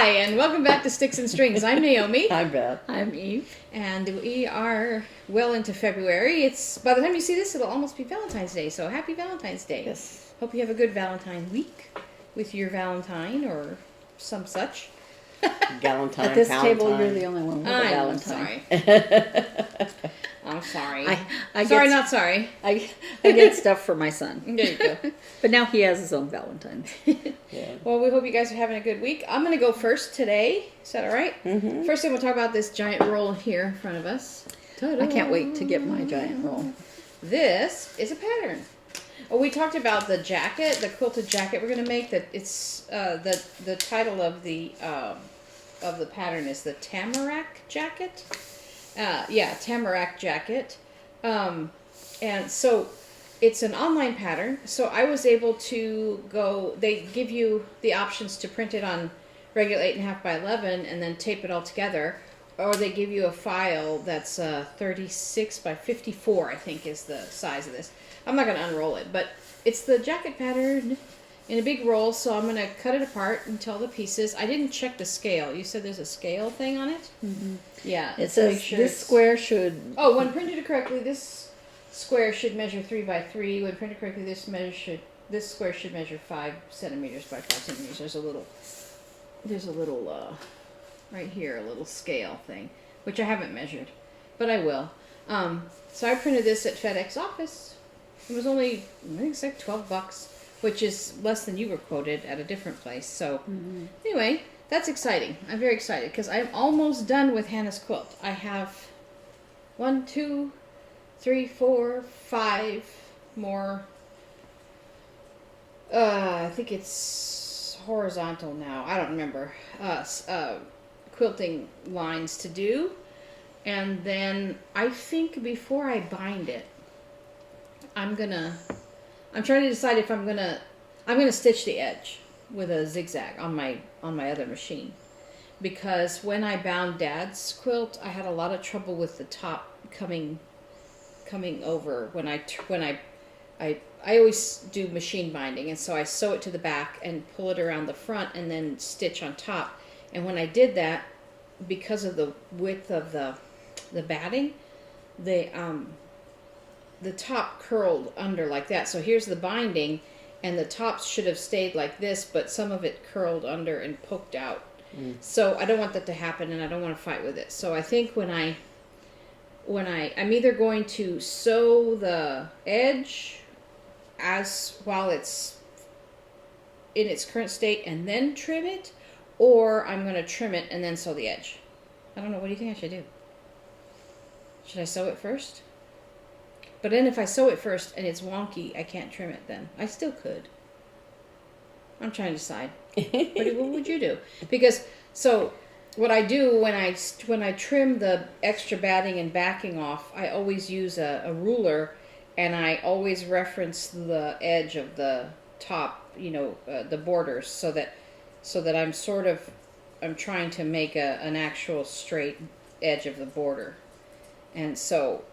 Hi, and welcome back to Sticks and Strings. I'm Naomi. I'm Beth. I'm Eve. And we are well into February. It's by the time you see this, it'll almost be Valentine's Day, so happy Valentine's Day. Yes. Hope you have a good Valentine week with your Valentine or some such. Galentine, At this Palentine. table, you're the only one with a I'm Valentine. sorry. I'm sorry. I sorry, get, not sorry. I get stuff for my son. There you go. But now he has his own Valentines. Yeah. Well, we hope you guys are having a good week. I'm going to go first today. Is that all right? Mm-hmm. First, I'm going to talk about this giant roll here in front of us. I can't wait to get my giant roll. This is a pattern. Oh, we talked about the jacket, the quilted jacket we're going to make. That it's the title of the pattern is the Tamarack jacket. Tamarack jacket. And so it's an online pattern. So I was able to go. They give you the options to print it on regular 8.5 by 11 and then tape it all together. Or they give you a file that's 36 by 54, I think is the size of this. I'm not going to unroll it, but it's the jacket pattern in a big roll, so I'm going to cut it apart and tell the pieces. I didn't check the scale. You said there's a scale thing on it? Mm-hmm. Yeah. It says this square should... Oh, when printed correctly, this square should measure 3 by 3. When printed correctly, this square should measure 5 centimeters by 5 centimeters. There's a little right here, a little scale thing, which I haven't measured, but I will. So I printed this at FedEx office. It was only, I think it's like $12, which is less than you were quoted at a different place. So anyway, that's exciting. I'm very excited because I'm almost done with Hannah's quilt. I have 1, 2, 3, 4, 5 more. I think it's horizontal now. I don't remember. Quilting lines to do, and then I think before I bind it, I'm trying to decide if I'm gonna stitch the edge with a zigzag on my other machine, because when I bound Dad's quilt, I had a lot of trouble with the top coming over when I always do machine binding, and so I sew it to the back and pull it around the front and then stitch on top. And when I did that, because of the width of the batting, the top curled under like that. So here's the binding, and the top should have stayed like this, but some of it curled under and poked out. So I don't want that to happen, and I don't want to fight with it. So I think I'm either going to sew the edge while it's in its current state and then trim it, or I'm going to trim it and then sew the edge. I don't know. What do you think I should do? Should I sew it first? But then if I sew it first and it's wonky, I can't trim it then. I still could. I'm trying to decide. What would you do? Because, so what I do when I trim the extra batting and backing off, I always use a ruler, and I always reference the edge of the top, the borders, so that I'm trying to make an actual straight edge of the border. And so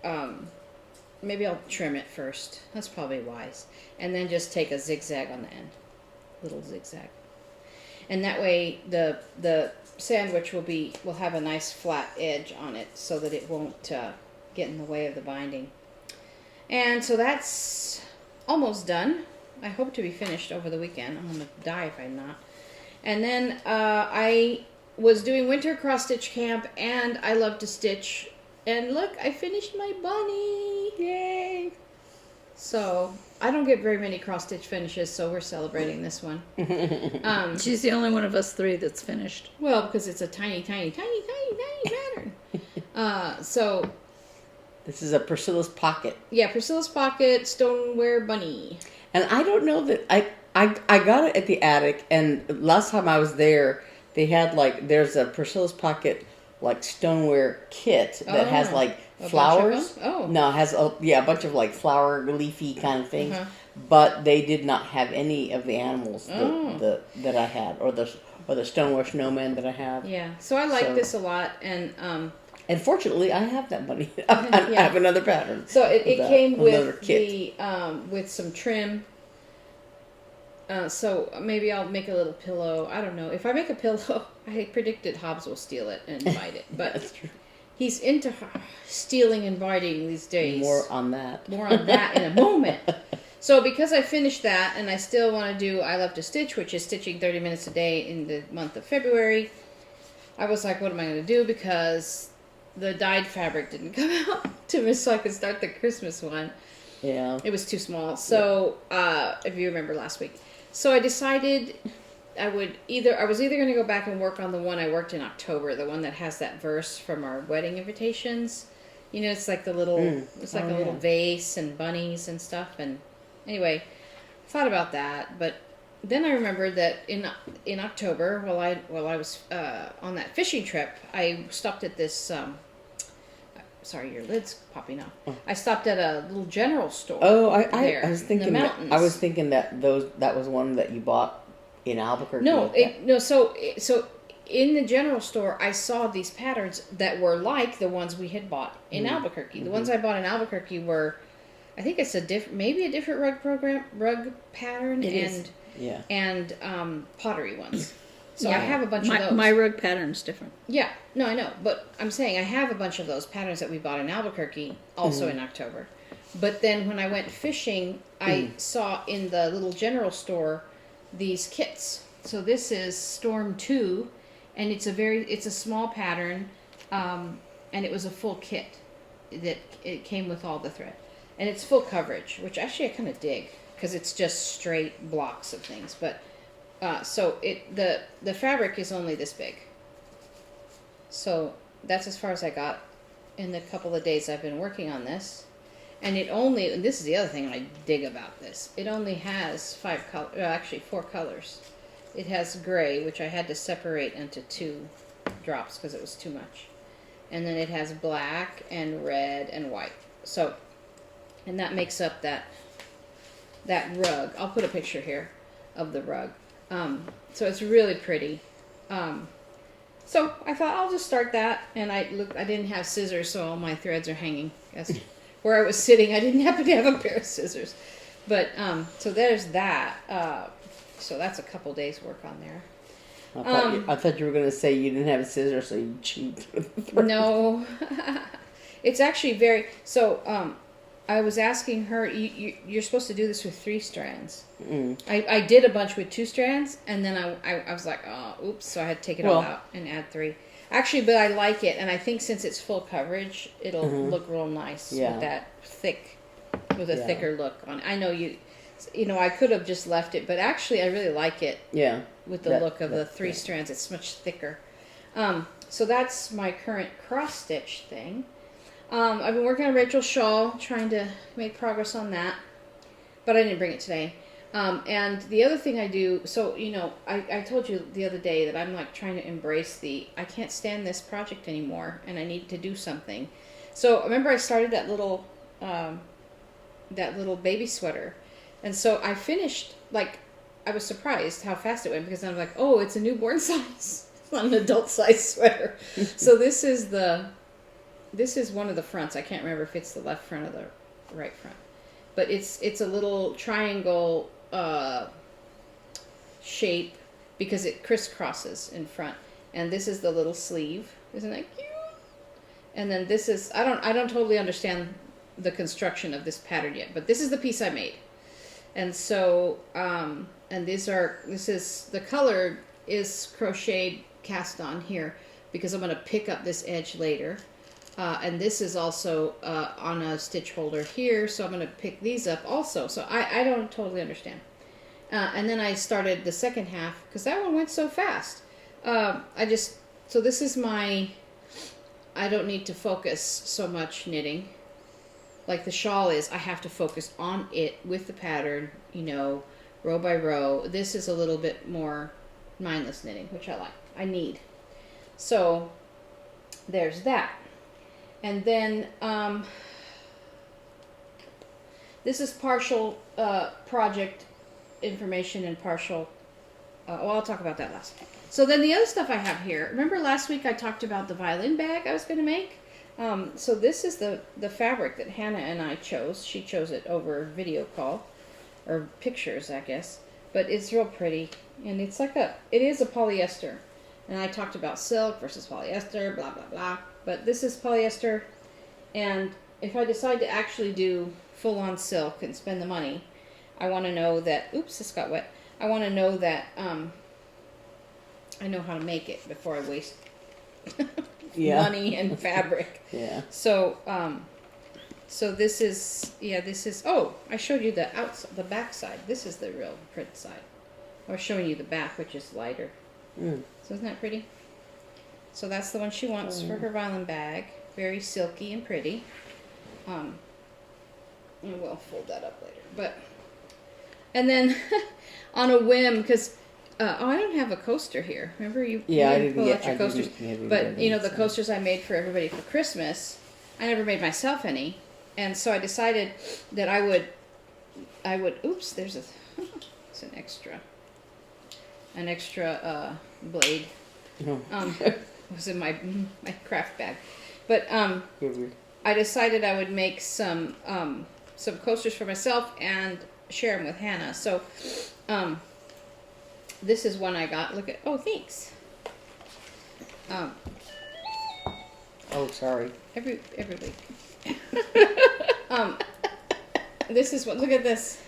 maybe I'll trim it first. That's probably wise. And then just take a zigzag on the end. Little zigzag. And that way the sandwich will have a nice flat edge on it so that it won't get in the way of the binding. And so that's almost done. I hope to be finished over the weekend. I'm going to die if I'm not. And then I was doing Winter Crossstitch Camp, and I love to stitch. And look, I finished my bunny! Yay! So I don't get very many cross-stitch finishes, so we're celebrating this one. She's the only one of us three that's finished. Well, because it's a tiny, tiny, tiny, tiny, tiny pattern. So this is a Priscilla's Pocket. Yeah, Priscilla's Pocket Stoneware Bunny. And I don't know that I got it at the attic, and last time I was there, they had there's a Priscilla's Pocket stoneware kit that has flowers. No, it has a bunch of flower leafy kind of things. But they did not have any of the animals that I had, or the stoneware snowman that I have. Yeah, so I like this a lot, and fortunately I have that bunny. I have another pattern. So it came with with some trim. So maybe I'll make a little pillow. I don't know. If I make a pillow, I predicted Hobbs will steal it and bite it. But That's true. he's into stealing and biting these days. More on that. More on that in a moment. So because I finished that and I still want to do I Love to Stitch, which is stitching 30 minutes a day in the month of February, I was like, what am I going to do? Because the dyed fabric didn't come out to me so I could start the Christmas one. Yeah. It was too small. So, if you remember last week. So I decided I was either going to go back and work on the one I worked in October, the one that has that verse from our wedding invitations. You know, it's like the little, little vase and bunnies and stuff. And anyway, thought about that, but then I remembered that in October, while I was on that fishing trip, I stopped at this. Sorry, your lid's popping off. Oh. I stopped at a little general store. Oh, I was thinking in the mountains. I was thinking that was one that you bought in Albuquerque. No, so in the general store, I saw these patterns that were like the ones we had bought in Albuquerque. Mm-hmm. The ones I bought in Albuquerque were, I think it's maybe a different rug pattern and pottery ones. So yeah, I have a bunch of those. My rug pattern's different. Yeah, no, I know, but I'm saying I have a bunch of those patterns that we bought in Albuquerque, also in October. But then when I went fishing, I saw in the little general store these kits. So this is Storm 2, and it's a small pattern, and it was a full kit that it came with all the thread, and it's full coverage, which actually I kind of dig because it's just straight blocks of things, but. So the fabric is only this big. So that's as far as I got in the couple of days I've been working on this. And this is the other thing I dig about this. It only has 4 colors. It has gray, which I had to separate into 2 drops because it was too much. And then it has black and red and white. So, and that makes up that rug. I'll put a picture here of the rug. So it's really pretty. So I thought I'll just start that, and I didn't have scissors, so all my threads are hanging. Where I was sitting, I didn't happen to have a pair of scissors. But, so there's that. So that's a couple days work on there. I thought you were going to say you didn't have scissors, so you chewed. No. It's actually so, I was asking her, you're supposed to do this with 3 strands. I did a bunch with 2 strands, and then I was like, oh, oops, so I had to take it all out and add 3. Actually, but I like it, and I think since it's full coverage, it'll look real nice with that thicker look on it. I know I could have just left it, but actually I really like it. Yeah. With the look of the 3 strands, it's much thicker. So that's my current cross stitch thing. I've been working on Rachel's shawl, trying to make progress on that, but I didn't bring it today. And the other thing I do, so, I told you the other day that I'm like trying to embrace I can't stand this project anymore, and I need to do something. So remember I started that little baby sweater, and so I finished, I was surprised how fast it went, because I'm like, oh, it's a newborn size. It's not an adult size sweater. So this is one of the fronts. I can't remember if it's the left front or the right front. But it's a little triangle shape because it crisscrosses in front. And this is the little sleeve. Isn't that cute? And then this is, I don't totally understand the construction of this pattern yet, but this is the piece I made. And so, and the color is crocheted cast on here because I'm going to pick up this edge later. And this is also on a stitch holder here, so I'm going to pick these up also. So I don't totally understand. And then I started the second half, because that one went so fast. So this is I don't need to focus so much knitting. Like the shawl is, I have to focus on it with the pattern, row by row. This is a little bit more mindless knitting, which I like. I need. So there's that. And then this is partial project information and partial. I'll talk about that last. So then the other stuff I have here. Remember last week I talked about the violin bag I was going to make? So this is the fabric that Hannah and I chose. She chose it over video call, or pictures, I guess. but it's real pretty. And it is a polyester. And I talked about silk versus polyester, blah, blah, blah. But this is polyester. And if I decide to actually do full-on silk and spend the money, I want to know that, oops, this got wet. I want to know that I know how to make it before I waste money and fabric. Yeah. So, so this is, oh, I showed you the back side. This is the real print side. I was showing you the back, which is lighter. Mm. So isn't that pretty? So that's the one she wants for her violin bag. Very silky and pretty. And we'll fold that up later. But, and then on a whim, because I don't have a coaster here. Remember you didn't pull out your coasters. But you know the coasters I made for everybody for Christmas, I never made myself any, and so I decided that I would. Oops, it's an extra blade. Was in my craft bag, but I decided I would make some coasters for myself and share them with Hannah. So. This is one I got. Look at, oh, thanks. Oh, sorry. Every week. This is what, look at this.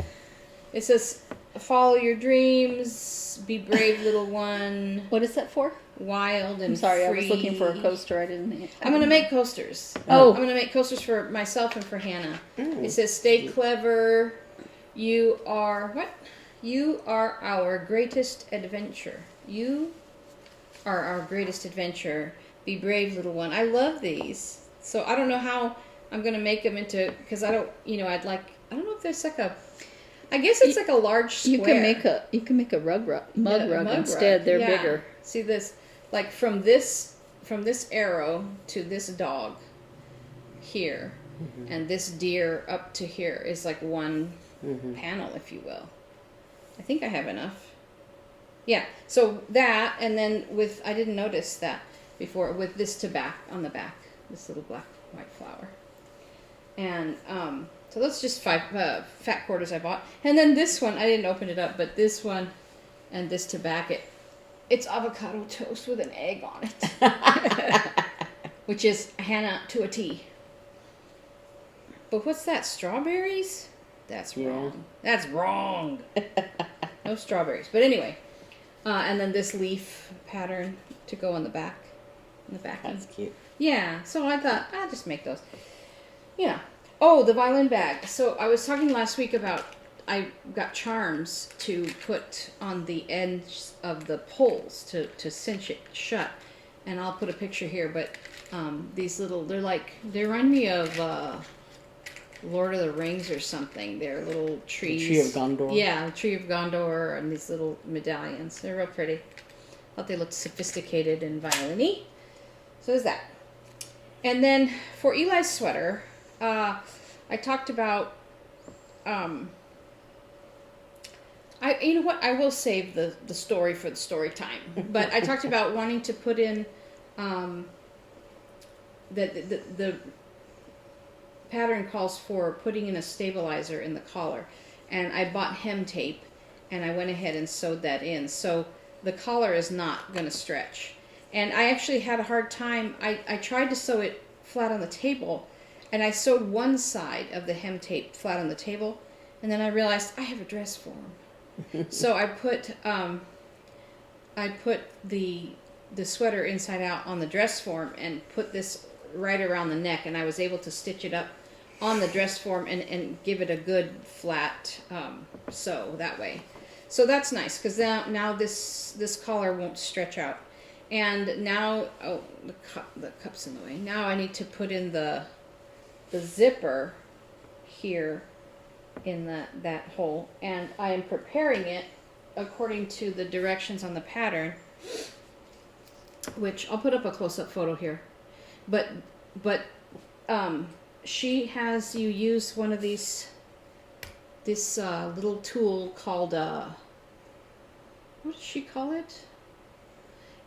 It says, follow your dreams, be brave little one. What is that for? Wild and I'm sorry, free. I was looking for a coaster. I didn't. I'm going to make coasters. Oh. I'm going to make coasters for myself and for Hannah. Mm. It says, stay clever. You are, what? You are our greatest adventure. You are our greatest adventure. Be brave, little one. I love these. So I don't know how I'm going to make them into, because I don't know if there's like I guess it's like a large square. You can make a mug rug instead. They're bigger. See this, like from this arrow to this dog here, and this deer up to here is like one panel, if you will. I think I have enough. Yeah, so that, and then I didn't notice that before, with this on the back, this little black white flower. And so that's just 5 fat quarters I bought. And then this one, I didn't open it up, but this one and this to back it, it's avocado toast with an egg on it. Which is Hannah to a T. But what's that, strawberries? That's wrong. That's wrong. No strawberries. But anyway. And then this leaf pattern to go on the back. In the back. That's cute. Yeah. So I thought, I'll just make those. Yeah. Oh, the violin bag. So I was talking last week about I got charms to put on the ends of the poles to cinch it shut. And I'll put a picture here. But these little, they remind me of... Lord of the Rings or something. They're little trees. The Tree of Gondor. Yeah, the Tree of Gondor and these little medallions. They're real pretty. Thought they looked sophisticated and violin-y. So there's that. And then for Eli's sweater, I talked about you know what? I will save the story for the story time. But I talked about wanting to put in the pattern calls for putting in a stabilizer in the collar, and I bought hem tape and I went ahead and sewed that in, so the collar is not going to stretch. And I actually had a hard time. I tried to sew it flat on the table, and I sewed one side of the hem tape flat on the table, and then I realized I have a dress form. So I put the sweater inside out on the dress form and put this right around the neck, and I was able to stitch it up on the dress form and give it a good flat sew that way. So that's nice, because now this collar won't stretch out. And now, the cup's in the way. Now I need to put in the zipper here in that hole, and I am preparing it according to the directions on the pattern, which I'll put up a close-up photo here. But she has you use one of this little tool called what does she call it?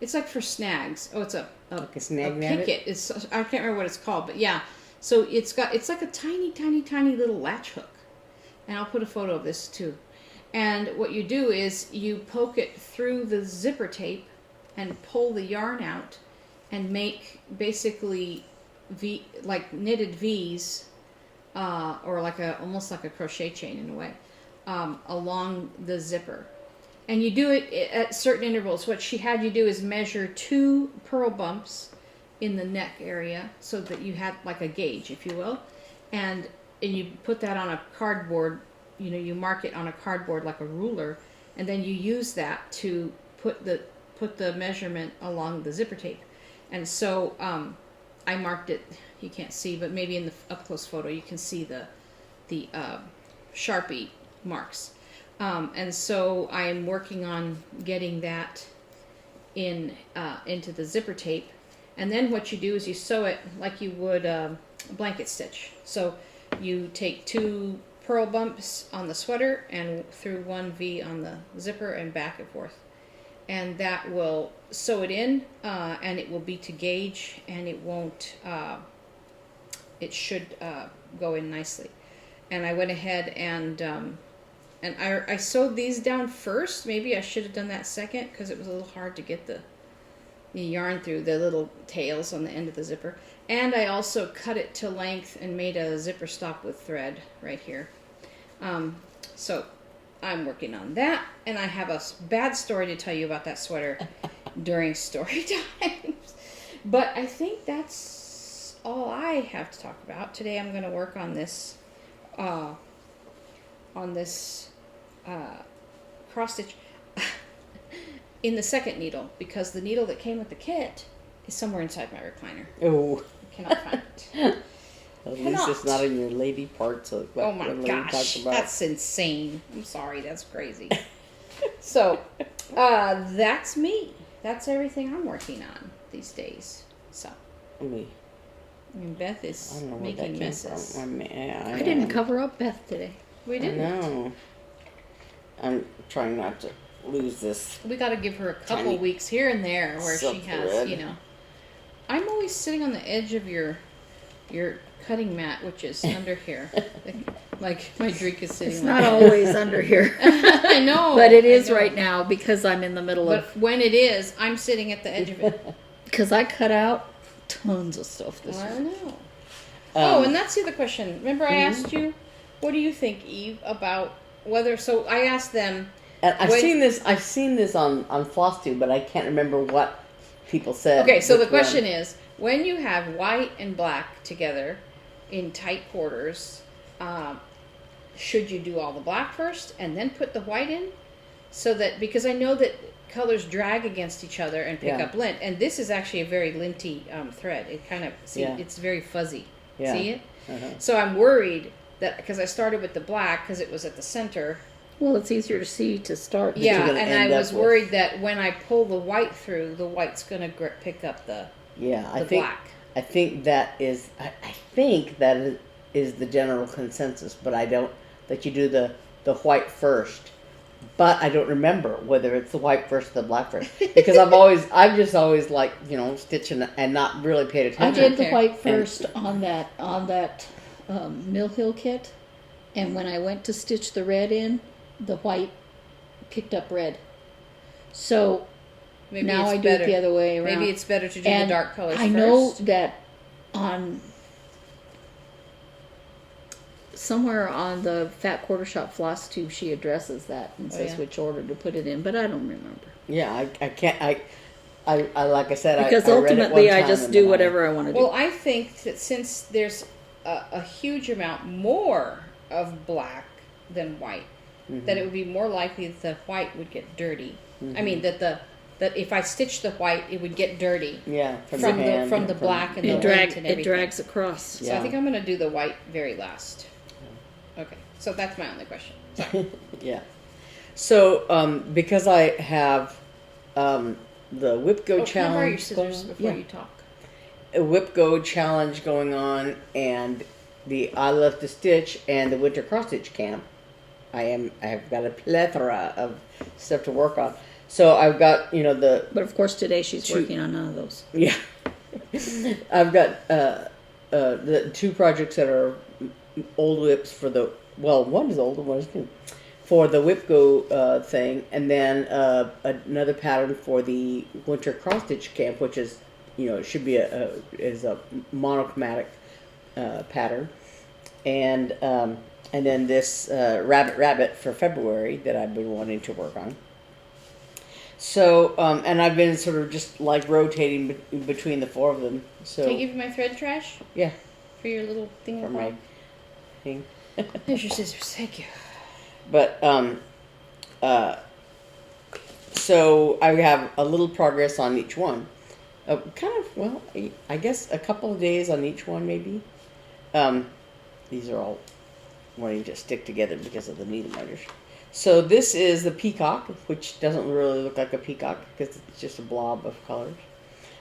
It's like for snags. Oh, it's a snag picket. I can't remember what it's called, but yeah. So it's like a tiny little latch hook, and I'll put a photo of this too. And what you do is you poke it through the zipper tape and pull the yarn out and make basically like knitted V's, or almost like a crochet chain in a way, along the zipper. And you do it at certain intervals. What she had you do is measure 2 purl bumps in the neck area so that you had like a gauge, if you will. And you put that on a cardboard, you mark it on a cardboard like a ruler, and then you use that to put the measurement along the zipper tape. And so I marked it, you can't see, but maybe in the up-close photo you can see the Sharpie marks. And so I am working on getting that into the zipper tape. And then what you do is you sew it like you would a blanket stitch. So you take 2 purl bumps on the sweater and through 1 V on the zipper and back and forth. And that will sew it in, and it will be to gauge, and it won't, it should go in nicely. And I went ahead and I sewed these down first. Maybe I should have done that second because it was a little hard to get the yarn through the little tails on the end of the zipper. And I also cut it to length and made a zipper stop with thread right here. So I'm working on that, and I have a bad story to tell you about that sweater during story times. But I think that's all I have to talk about. Today I'm going to work on this cross stitch in the second needle, because the needle that came with the kit is somewhere inside my recliner. Oh. I cannot find it. At least it's not in your lady part. So oh my gosh, that's insane. I'm sorry, that's crazy. So, that's me. That's everything I'm working on these days. So, I mean, Beth is making messes. I didn't cover up Beth today. We didn't. No. I'm trying not to lose this. We got to give her a couple weeks here and there where she has, I'm always sitting on the edge of your cutting mat, which is under here. Like my drink is sitting. It's not always under here. I know. But it is right now because I'm in the middle of. But when it is, I'm sitting at the edge of it. Because I cut out tons of stuff this week. I know. And that's the other question. Remember I asked you, what do you think, Eve, about whether... So I asked them... And I've seen this on FlossTube, but I can't remember what people said. Okay, so the question is, when you have white and black together in tight quarters, should you do all the black first and then put the white in? So that, because I know that colors drag against each other and pick up lint, and this is actually a very linty thread. It kind of, it's very fuzzy. Yeah. See it? So I'm worried that, because I started with the black because it was at the center. Well, it's easier to see to start. Yeah, and I was worried that when I pull the white through, the white's going to pick up the black. I think that is. I think that is the general consensus, but I don't. That you do the white first, but I don't remember whether it's the white first or the black first, because I've just always like stitching and not really paid attention. I did the white first on that Mill Hill kit, and when I went to stitch the red in, the white picked up red. So maybe now I do better. it the other way around. Maybe it's better to do the dark colors I first. know that on somewhere on the Fat Quarter Shop floss tube, she addresses that and says which order to put it in, but I don't remember. Yeah, I can't. I like I said, because I ultimately I just do whatever I want to do. Well, I think that since there's a huge amount more of black than white, that it would be more likely that the white would get dirty. I mean that if I stitch the white, it would get dirty. Yeah, from the black and the lint and everything. It drags across. So I think I'm going to do the white very last. Okay, so that's my only question. Sorry. Yeah. So because I have the Whip Go challenge. Can I borrow your scissors before you talk? A Whip Go challenge going on, and the I Love to Stitch and the Winter Crossstitch Camp. I've got a plethora of stuff to work on. So I've got But of course today she's working on none of those. Yeah. I've got the 2 projects that are old whips for one is old and one is new. for the Whipco thing, and then another pattern for the Winter Crossstitch Camp, which is, it should be a monochromatic pattern, and then this Rabbit for February that I've been wanting to work on. So and I've been sort of just like rotating between the four of them. So can I give you my thread trash? Yeah. For your little thing. For my thing. There's your scissors. Thank you. But so I have a little progress on each one. I guess a couple of days on each one, maybe. These are all wanting to stick together because of the needle miters. So this is the Peacock, which doesn't really look like a peacock because it's just a blob of colors.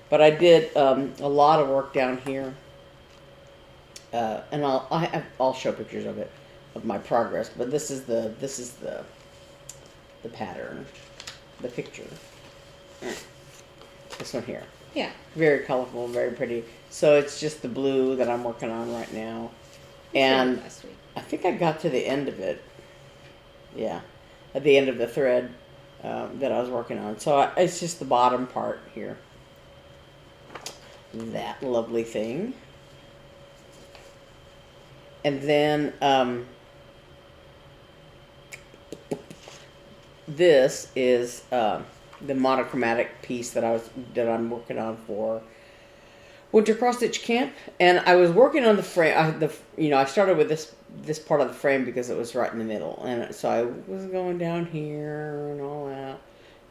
But I did a lot of work down here, and I'll show pictures of it, of my progress. But this is the pattern, the picture. This one here. Yeah. Very colorful, very pretty. So it's just the blue that I'm working on right now. And last week. I think I got to the end of it. Yeah. At the end of the thread that I was working on. So it's just the bottom part here. That lovely thing. And then this is the monochromatic piece that I'm working on for Winter Crossstitch Camp, and I was working on the frame. I started with this part of the frame because it was right in the middle, and so I was going down here and all that,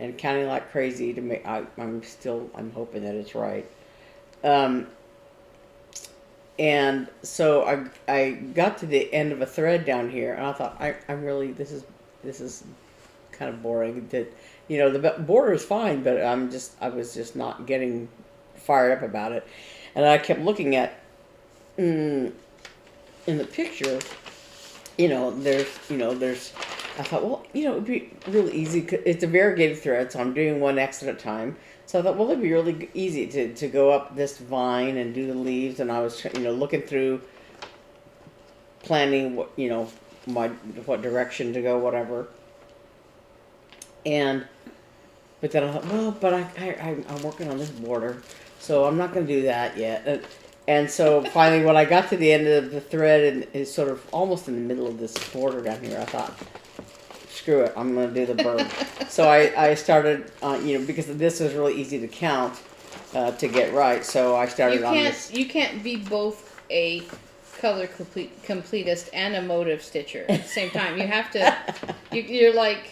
and counting like crazy to make. I'm hoping that it's right. And so I got to the end of a thread down here, and I thought I'm really this is kind of boring. That the border is fine, but I was just not getting fired up about it, and I kept looking at in the picture. There's. I thought, well, it'd be really easy. It's a variegated thread, so I'm doing one X at a time. So I thought, well, it'd be really easy to go up this vine and do the leaves. And I was, looking through, planning what direction to go, whatever. But then I thought, well, but I'm working on this border, so I'm not going to do that yet. And so finally, when I got to the end of the thread and it's sort of almost in the middle of this border down here, I thought, screw it, I'm going to do the bird. So I started, because this was really easy to count to get right. So I started on this. You can't be both a color completist and a motive stitcher at the same time. You have to. You're like,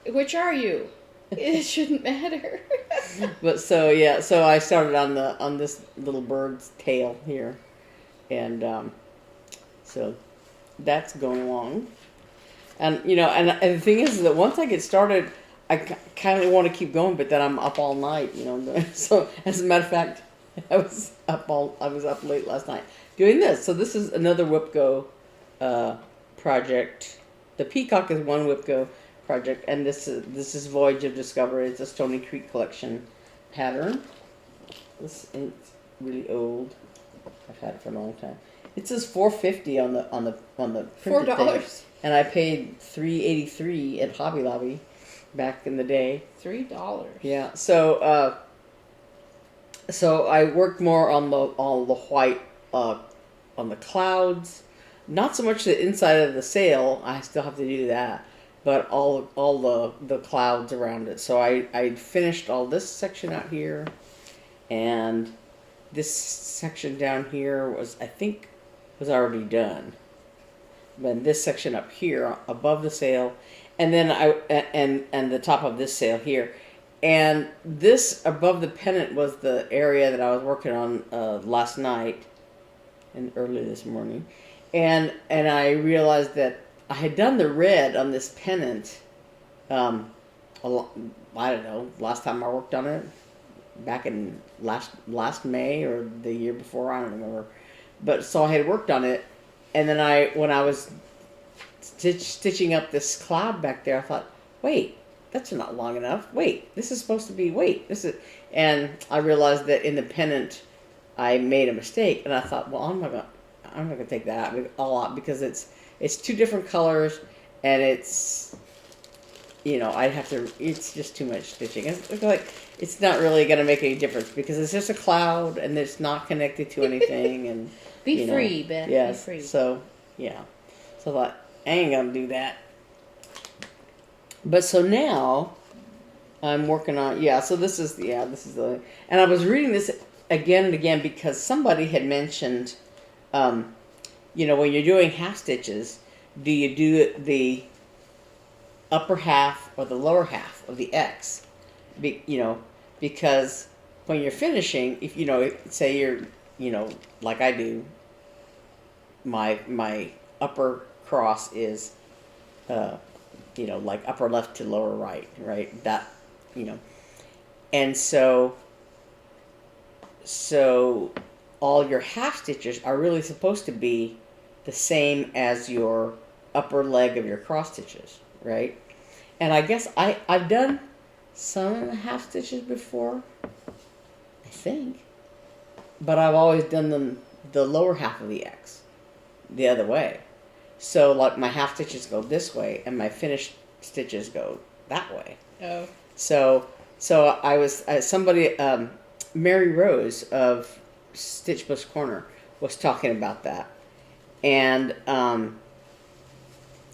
which are you? It shouldn't matter. But so I started on this little bird's tail here, and so that's going along. And and the thing is that once I get started, I kind of want to keep going, but then I'm up all night. So as a matter of fact, I was up late last night doing this. So this is another Whipco project. The Peacock is one Whipco project, and this is Voyage of Discovery. It's a Stony Creek collection pattern. This is really old. I've had it for a long time. It says $4.50 on the printed $4, thing, and I paid $3.83 at Hobby Lobby back in the day. $3. Yeah. So I worked more on the white on the clouds. Not so much the inside of the sail. I still have to do that. But all the clouds around it. So I finished all this section out here, and this section down here was already done. Then this section up here above the sail, and then and the top of this sail here, and this above the pennant was the area that I was working on last night and early this morning, and I realized that I had done the red on this pennant, I don't know, last time I worked on it, back in last May or the year before, I don't remember. But so I had worked on it, and then when I was stitching up this cloud back there, I thought, wait, that's not long enough. Wait, this is supposed to be, and I realized that in the pennant, I made a mistake, and I thought, well, I'm not gonna take that all out because it's two different colors, and it's, I'd have to. It's just too much stitching. It's like it's not really going to make any difference because it's just a cloud and it's not connected to anything. And Be free, Beth. yes. Be free. So yeah, so I thought I ain't gonna do that. But so now I'm working on So this is the and I was reading this again and again because somebody had mentioned, when you're doing half stitches, do you do the upper half or the lower half of the X? Because when you're finishing, if say you're, like I do, my upper cross is, like upper left to lower right, that, and so all your half stitches are really supposed to be the same as your upper leg of your cross stitches, right? And I guess I've done some half stitches before, I think, but I've always done them the lower half of the X the other way. So like my half stitches go this way and my finished stitches go that way. Oh. So I was somebody, Mary Rose of Stitch Bush Corner was talking about that, and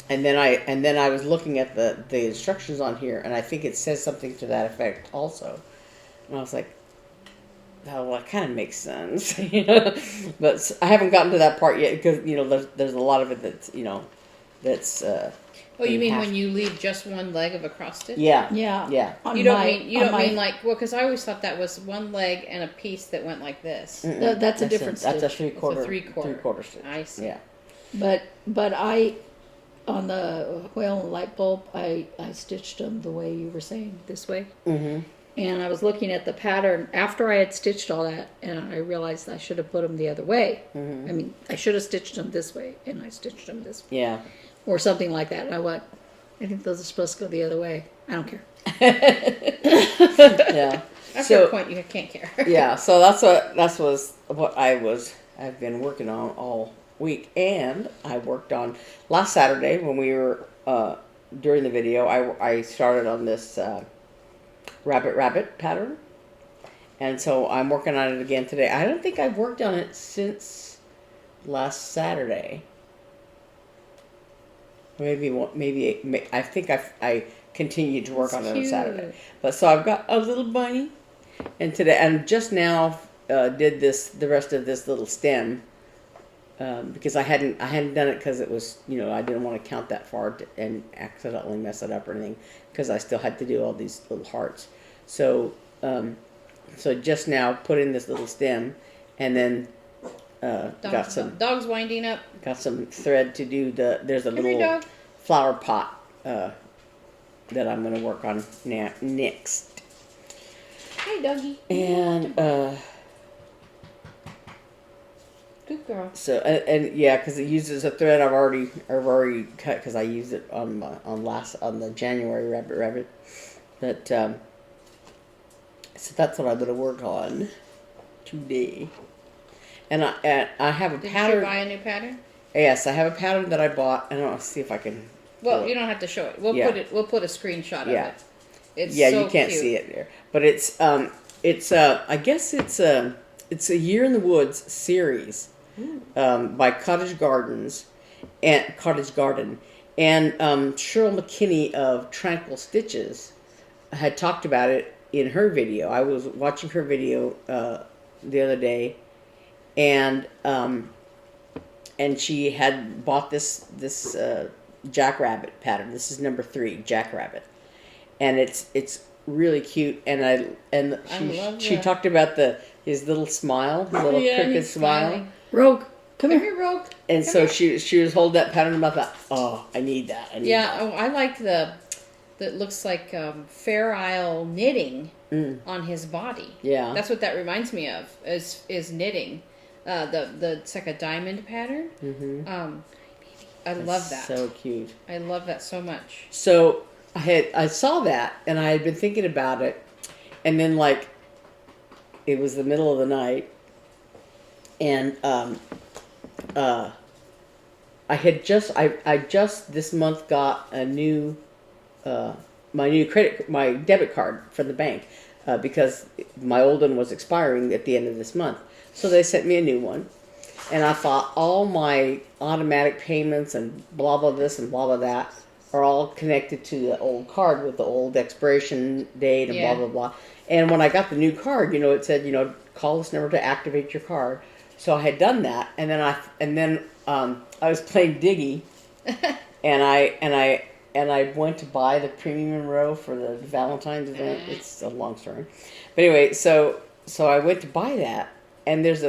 then I was looking at the instructions on here, and I think it says something to that effect also, and I was like, oh, well, that kind of makes sense, but I haven't gotten to that part yet because there's a lot of it that's Oh, you mean when you leave just one leg of a cross stitch? Yeah. You don't mean like because I always thought that was one leg and a piece that went like this. That's a different stitch. That's a three-quarter. Three-quarter stitch. I see. Yeah. But I, on the whale and light bulb, I stitched them the way you were saying, this way. Mm-hmm. And I was looking at the pattern after I had stitched all that, and I realized I should have put them the other way. Mm-hmm. I mean, I should have stitched them this way, and I stitched them this way. Yeah. Or something like that. And I went, I think those are supposed to go the other way. I don't care. Yeah. After a point, you can't care. Yeah. So that was what I've been working on all week, and I worked on last Saturday when we were during the video. I started on this Rabbit pattern, and so I'm working on it again today. I don't think I've worked on it since last Saturday. Maybe I think I continued to work on it on Saturday. But so I've got a little bunny, and today and just now did the rest of this little stem because I hadn't done it because it was I didn't want to count that far and accidentally mess it up or anything because I still had to do all these little hearts. So just now put in this little stem, and then got some dog's winding up. Got some thread to do there's a little flower pot that I'm going to work on next. Hey, doggy. And good girl. So and yeah, because it uses a thread I've already cut because I used it on the January rabbit. But so that's what I'm going to work on today. And I have a pattern. Did you buy a new pattern? Yes, I have a pattern that I bought, and I'll see if I can. Well, you don't have to show it. We'll put a screenshot of it. It's so you can't cute. see it there, but I guess it's a Year in the Woods series by Cottage Garden, and Cheryl McKinney of Tranquil Stitches had talked about it in her video. I was watching her video the other day. And she had bought this Jackrabbit pattern. This is number 3, Jackrabbit, and it's really cute. And she talked about his little smile, the little crooked smile. Rogue, come here, Rogue. And so she was holding that pattern about that. Oh, I need that. I like that looks like Fair Isle knitting on his body. Yeah, that's what that reminds me of. Is knitting. It's like a diamond pattern. Mm-hmm. I love that. So cute. I love that so much. So I saw that, and I had been thinking about it, and then it was the middle of the night, and I just this month got a new my debit card from the bank because my old one was expiring at the end of this month. So they sent me a new one, and I thought all my automatic payments and blah blah this and blah blah that are all connected to the old card with the old expiration date and blah blah blah. And when I got the new card, it said, call this number to activate your card. So I had done that, and then I was playing Diggy, and I went to buy the premium row for the Valentine's event. It's a long story, but anyway, so I went to buy that, and there's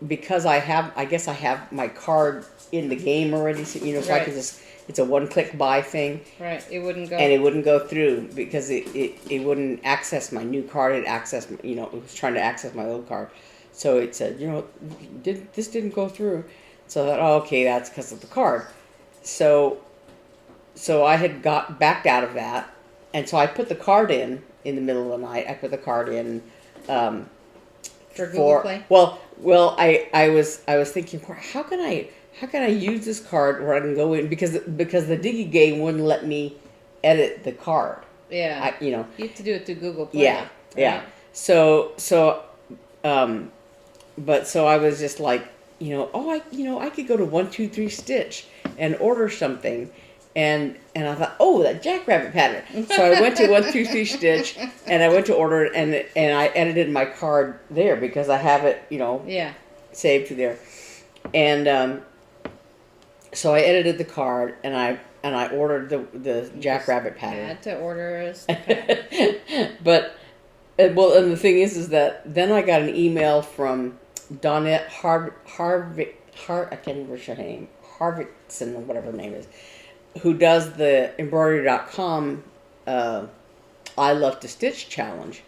because I guess I have my card in the game already, so I can just. It's a one-click buy thing. Right, it wouldn't go. And it wouldn't go through because it wouldn't access my new card. It was trying to access my old card. So it said, this didn't go through. So I thought, oh, okay, that's because of the card. So I had got backed out of that. And so I put the card in the middle of the night. I put the card in for Google Play? Well, I was thinking, how can I use this card where I can go in because the Diggy game wouldn't let me edit the card. Yeah. You have to do it through Google Play. Yeah. Right? Yeah. So I was just like, I could go to 123 Stitch and order something, and I thought, oh, that Jackrabbit Pattern. So I went to 123 Stitch and I went to order it, and I edited my card there because I have it, saved to there, and so I edited the card, and I ordered the Jackrabbit Pattern. I had to order a pattern. But and the thing is that then I got an email from Donette I can't remember her name, Harvitson or whatever her name is, who does the embroidery.com I Love to Stitch challenge,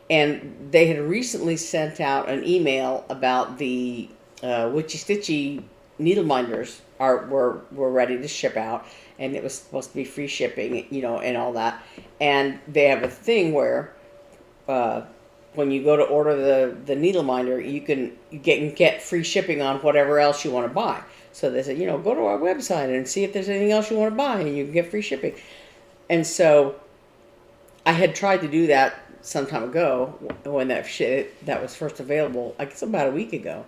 and they had recently sent out an email about the Witchy Stitchy needle minders were ready to ship out, and it was supposed to be free shipping, and all that. And they have a thing where when you go to order the needle minder, you can get free shipping on whatever else you want to buy. So they said, go to our website and see if there's anything else you want to buy, and you can get free shipping. And so I had tried to do that some time ago when that was first available, I guess about a week ago,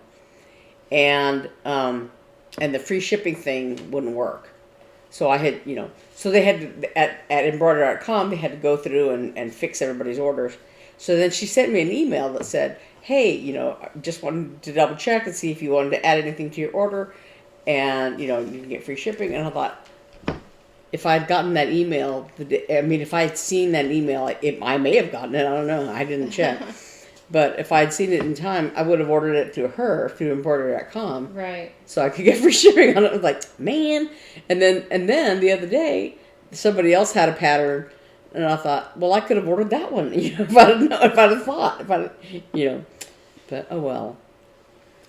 and the free shipping thing wouldn't work. So I had, so they had to, at embroidery.com, they had to go through and fix everybody's orders. So then she sent me an email that said, hey, I just wanted to double check and see if you wanted to add anything to your order, and, you can get free shipping. And I thought, if I had gotten that email, if I had seen that email, I may have gotten it, I don't know, I didn't check. But if I had seen it in time, I would have ordered it through embroidery.com. Right. So I could get free shipping on it. I was like, man. And then the other day, somebody else had a pattern, and I thought, well, I could have ordered that one, if I'd have thought, but oh well.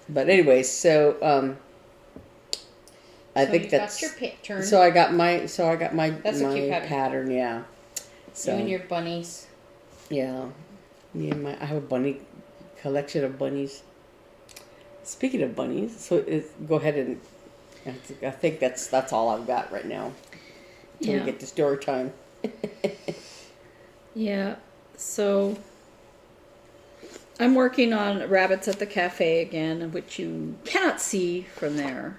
But anyway, so I think that's got your pattern. So I got my That's a cute pattern, yeah. So you and your bunnies. Yeah. I have a bunny collection of bunnies. Speaking of bunnies, so go ahead and I think that's all I've got right now. Until we get to story time. Yeah. So I'm working on Rabbits at the Cafe again, which you cannot see from there.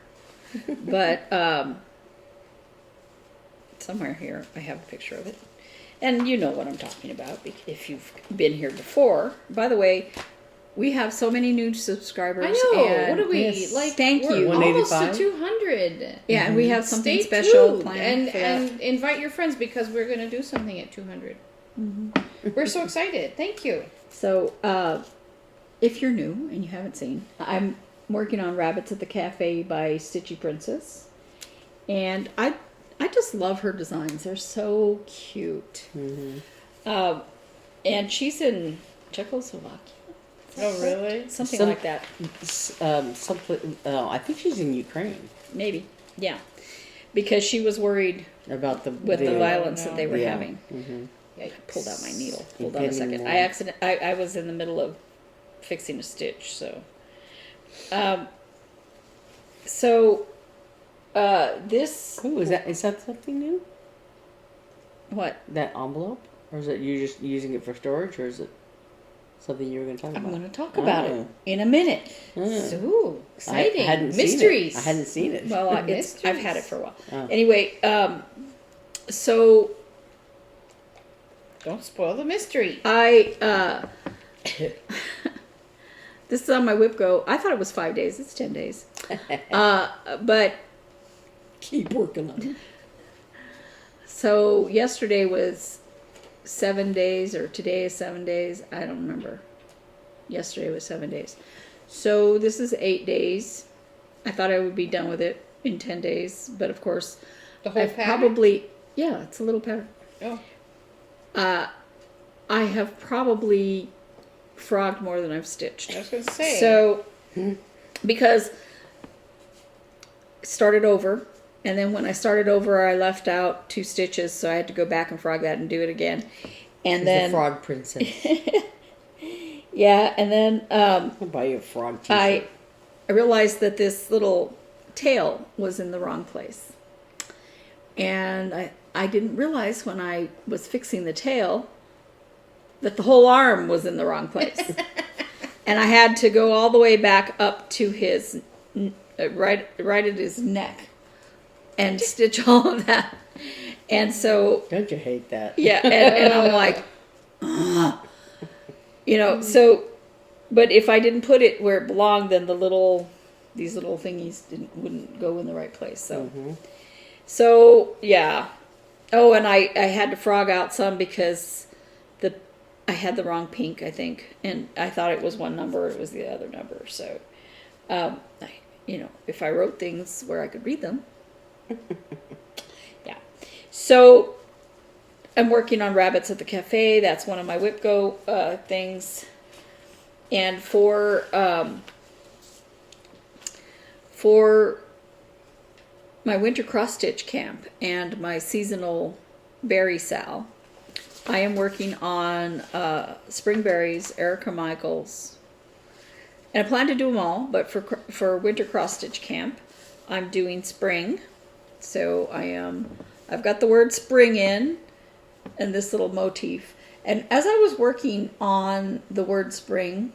But somewhere here I have a picture of it. And you know what I'm talking about if you've been here before. By the way, we have so many new subscribers. I know. And what do we Thank you. Almost to 200. Yeah, and we have something Stay special tuned planned for that. And invite your friends because we're going to do something at 200. Mm-hmm. We're so excited. Thank you. So, if you're new and you haven't seen, I'm working on Rabbits at the Cafe by Stitchy Princess, and I just love her designs. They're so cute. Mm-hmm. And she's in Czechoslovakia. Oh, really? Something like that. I think she's in Ukraine. Maybe. Yeah. Because she was worried about the violence that they were having. Mm-hmm. Yeah, I pulled out my needle. Hold on a second. I was in the middle of fixing a stitch, so. So this Oh, is that something new? what? That envelope? Or is it you just using it for storage, or is it something you were going to talk I'm about? going to talk about it in a minute. Ooh, exciting. I hadn't Mysteries. Seen it. I hadn't seen it. Well, Mysteries. I've had it for a while. Oh. Anyway, so Don't spoil the mystery. I this is on my WhipGo. I thought it was 5 days. It's 10 days. But Keep working on it. so yesterday was 7 days, or today is 7 days. I don't remember. Yesterday was 7 days. So this is 8 days. I thought I would be done with it in 10 days, but of course, The whole I've pattern? probably, yeah, it's a little pattern. Oh. I have probably frogged more than I've stitched. I was going to say. So, because started over, and then when I started over, I left out 2 stitches, so I had to go back and frog that and do it again. And She's then the frog princess. yeah, and then I'll buy you a frog t-shirt. I realized that this little tail was in the wrong place. And I didn't realize when I was fixing the tail that the whole arm was in the wrong place. And I had to go all the way back up to his, right at his neck and stitch all of that. And so, Don't you hate that? yeah, and I'm like, ugh. You know, so, but if I didn't put it where it belonged, then these little thingies wouldn't go in the right place. So, so yeah. Oh, and I had to frog out some because I had the wrong pink, I think, and I thought it was one number, it was the other number. So, if I wrote things where I could read them, yeah. So I'm working on rabbits at the cafe. That's one of my WhipGo things. And for my Winter Crossstitch Camp and my seasonal berry sal, I am working on spring berries, Erica Michaels, and I plan to do them all. But for Winter Crossstitch Camp, I'm doing spring. So I've got the word spring in, and this little motif. And as I was working on the word spring,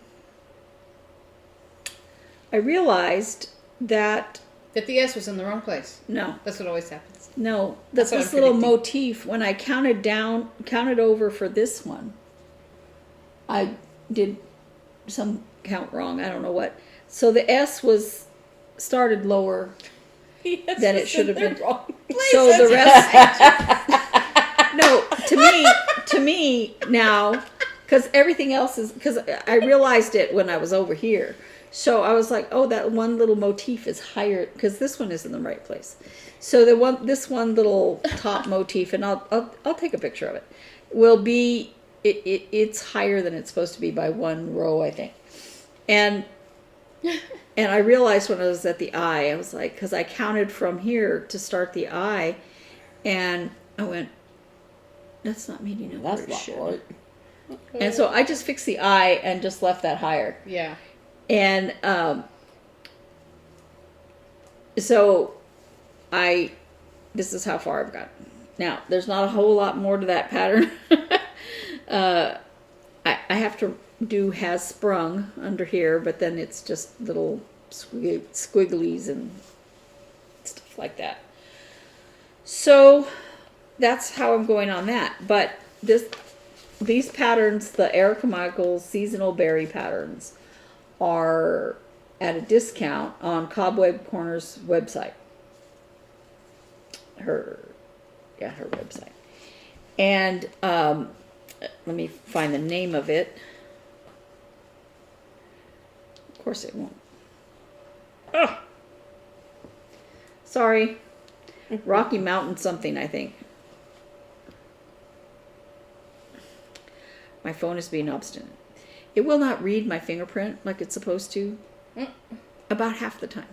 I realized that the S was in the wrong place. no, That's what always happens. no, That's that what this I'm little predicting. motif, when I counted over for this one, I did some count wrong. I don't know what. So the S started lower Yes, than it it's should in have been. the wrong place. So the rest, no, to me now, because everything else is, because I realized it when I was over here. So I was like, oh, that one little motif is higher, because this one is in the right place. So this one little top motif, and I'll take a picture of it, will be, it's higher than it's supposed to be by 1 row, I think. And I realized when I was at the eye, I was like, because I counted from here to start the eye, and I went, that's not meeting up That's where it not should. right. And so I just fixed the eye and just left that higher. Yeah. And so this is how far I've gotten. Now, there's not a whole lot more to that pattern. I have to do has sprung under here, but then it's just little squigglies and stuff like that. So that's how I'm going on that. But these patterns, the Erica Michaels seasonal berry patterns, are at a discount on Cobweb Corner's website. Her website. And let me find the name of it. Of course it won't. Oh. Sorry. Rocky Mountain something, I think. My phone is being obstinate. It will not read my fingerprint like it's supposed to. About half the time.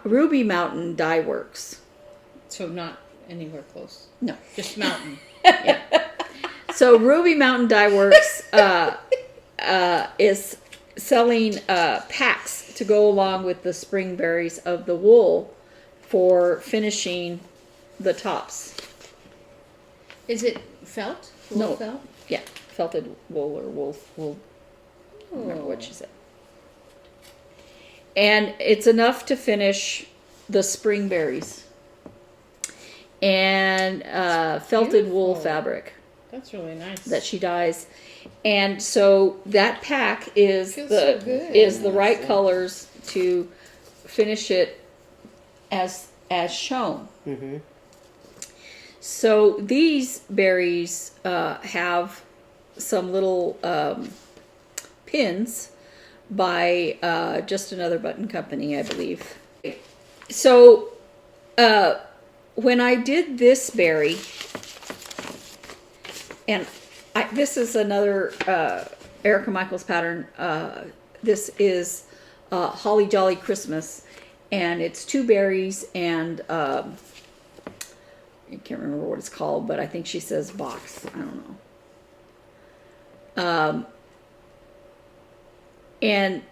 Ruby Mountain Dye Works. So not anywhere close. No. Just mountain. Yeah. So Ruby Mountain Dye Works is selling packs to go along with the spring berries of the wool for finishing the tops. Is it felt? No. Wool felt? Yeah, felted wool or wool. I don't remember what she said. And it's enough to finish the spring berries and felted wool beautiful. fabric That's really nice. that she dyes. And so that pack is Feels so good. the right colors to finish it as shown. Mm-hmm. So these berries have some little pins by Just Another Button Company, I believe. So when I did this berry, and this is another Erica Michaels pattern. This is Holly Jolly Christmas, and it's 2 berries and I can't remember what it's called, but I think she says box. I don't know. And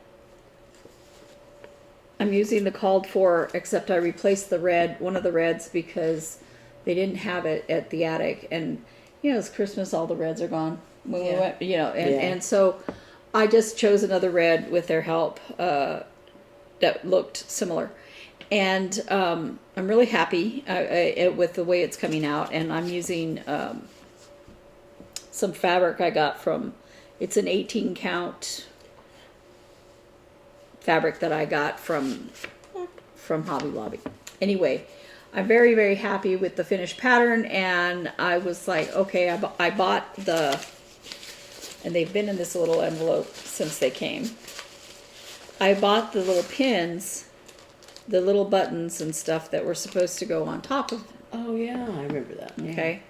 I'm using the called for, except I replaced one of the reds because they didn't have it at the attic. And, it's Christmas, all the reds are gone. When we went, and so I just chose another red with their help that looked similar. And I'm really happy with the way it's coming out. And I'm using some fabric I got it's an 18 count fabric that I got from Hobby Lobby. Anyway, I'm very, very happy with the finished pattern, and I was like, okay, I bought and they've been in this little envelope since they came. I bought the little pins, the little buttons and stuff that were supposed to go on top of them. Oh yeah, I remember that. Okay.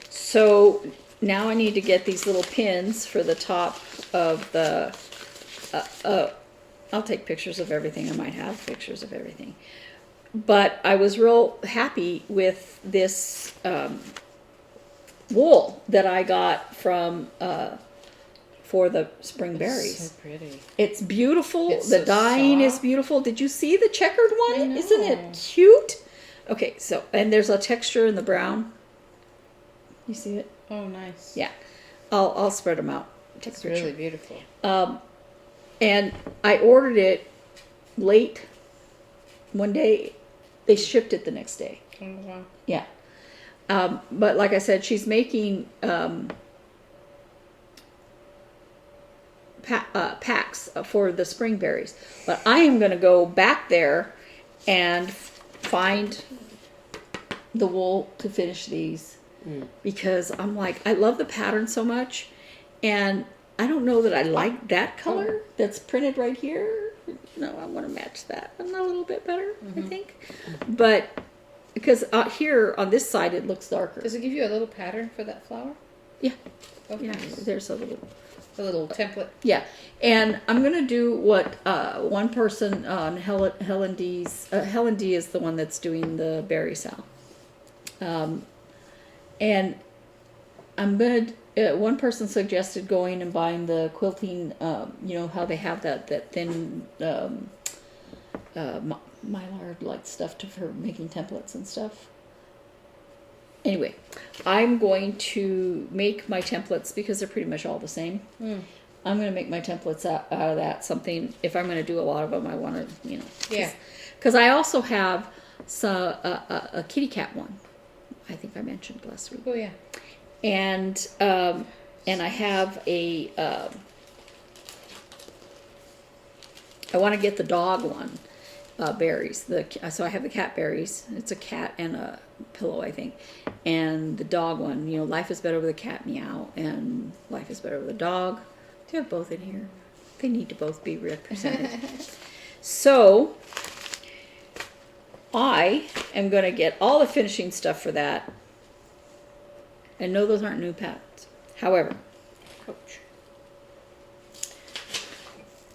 So now I need to get these little pins for the top of the, I'll take pictures of everything. I might have pictures of everything. But I was real happy with this wool that I got for the spring berries. So pretty. It's beautiful. It's the so dyeing is soft. beautiful. Did you see the checkered one? I know. Isn't it cute? Okay, so, and there's a texture in the brown. You see it? Oh, nice. Yeah. I'll spread them out. Take a It's picture. really beautiful. And I ordered it late one day. They shipped it the next day. Oh, wow. Yeah. But like I said, she's making packs for the spring berries. But I am going to go back there and find the wool to finish these. Because I'm like, I love the pattern so much. And I don't know that I like that color that's printed right here. No, I want to match that a little bit better, I think. But because here on this side it looks darker. Does it give you a little pattern for that flower? Yeah. Oh, Yeah, nice. there's a little template. Yeah, and I'm gonna do what one person on Helen D's. Helen D is the one that's doing the berry sal. And I'm gonna. One person suggested going and buying the quilting. How they have that thin mylar like stuff for making templates and stuff. Anyway, I'm going to make my templates because they're pretty much all the same. I'm going to make my templates out of that. Something, if I'm going to do a lot of them, I want to, Yeah. Because I also have a kitty cat one. I think I mentioned last week. Oh, yeah. And I have I want to get the dog one. Berries. So I have the cat berries. It's a cat and a pillow, I think. And the dog one, life is better with a cat, meow, and life is better with a dog. Do you have both in here? They need to both be represented. So I am going to get all the finishing stuff for that. And no, those aren't new patterns. However, Coach.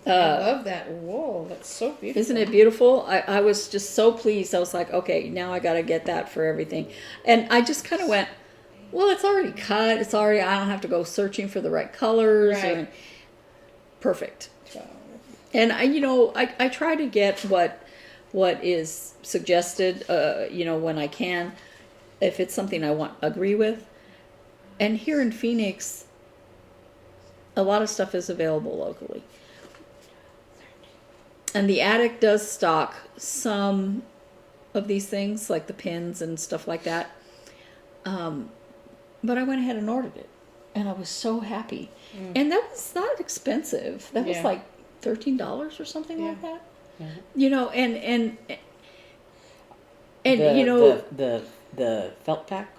I love that wool. That's so beautiful. Isn't it beautiful? I was just so pleased. I was like, okay, now I got to get that for everything. And I just kind of went, well, it's already cut. I don't have to go searching for the right colors. Right. Perfect. And I try to get what what is suggested, when I can, if it's something I agree with. And here in Phoenix, a lot of stuff is available locally. And the attic does stock some of these things, like the pins and stuff like that. But I went ahead and ordered it, and I was so happy. And that was not expensive. That was like $13 or something like that. And the felt pack.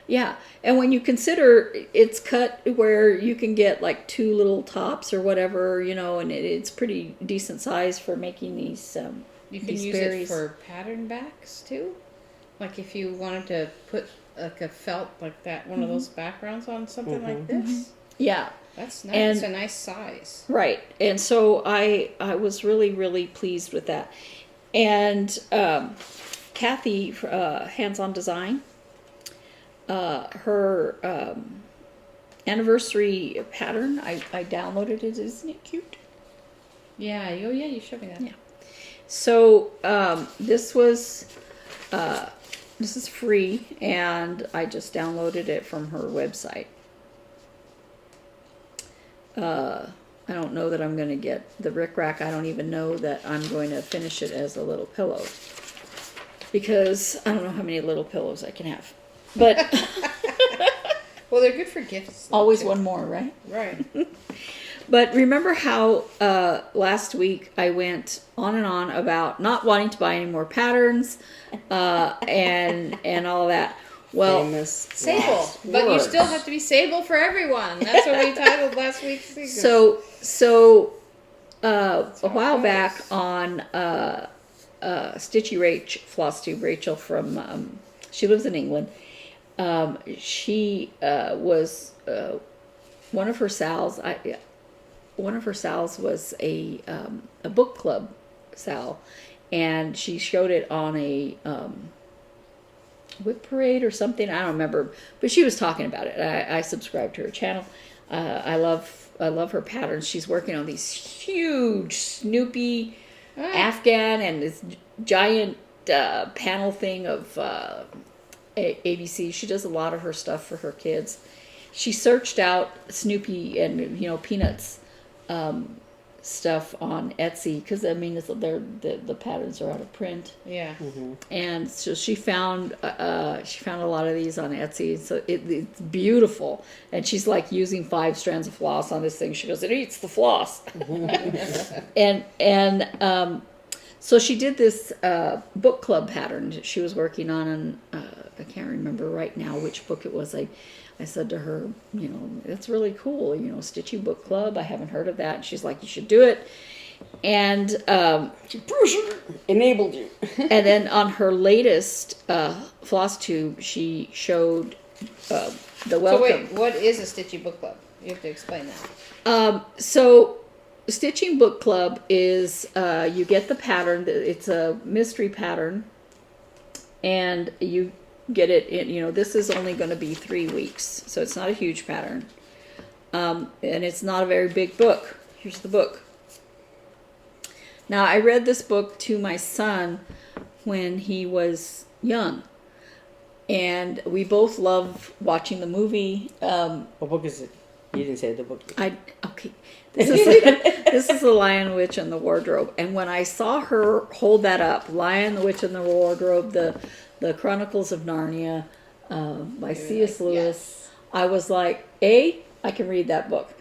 Yeah, and when you consider it's cut where you can get like 2 little tops or whatever, and it's pretty decent size for making these. You can use it for pattern backs too, like if you wanted to put like a felt like that, one of those backgrounds on something like this. Yeah, that's nice. It's a nice size, right? And so I was really, really pleased with that. And Kathy, Hands On Design. Her anniversary pattern, I downloaded it. Isn't it cute? Yeah. Oh, yeah. You showed me that. Yeah. So this is free, and I just downloaded it from her website. I don't know that I'm going to get the rickrack. I don't even know that I'm going to finish it as a little pillow, because I don't know how many little pillows I can have. But well, they're good for gifts. Always too. One more, right? Right. But remember how last week I went on and on about not wanting to buy any more patterns and all that. Well, famous Sable, but you still have to be Sable for everyone. That's what we titled last week's secret. So a while back on Stitchy Floss Tube, Rachel from she lives in England. She was one of her sals. One of her sals was a book club sal, and she showed it on a whip parade or something. I don't remember, but she was talking about it. I subscribed to her channel. I love her patterns. She's working on these huge Snoopy Afghan and this giant panel thing of ABC. She does a lot of her stuff for her kids. She searched out Snoopy and Peanuts stuff on Etsy, because I mean the patterns are out of print. Yeah. And so she found a lot of these on Etsy. So it's beautiful, and she's like using 5 strands of floss on this thing. She goes, it eats the floss. and so she did this book club pattern she was working on, and I can't remember right now which book it was. I said to her, it's really cool, Stitchy Book Club. I haven't heard of that. And she's like, you should do it. And she enabled you. And then on her latest floss tube, she showed the welcome. So wait, what is a Stitchy Book Club? You have to explain that. So Stitching Book Club is you get the pattern. It's a mystery pattern, and you get it in, this is only going to be 3 weeks, so it's not a huge pattern, and it's not a very big book. Here's the book. Now, I read this book to my son when he was young, and we both love watching the movie. What book is it? You didn't say the book. Okay. This is The Lion, Witch, and the Wardrobe. And when I saw her hold that up, Lion, the Witch, and the Wardrobe, the Chronicles of Narnia by C.S. Lewis, yes. I was like, I can read that book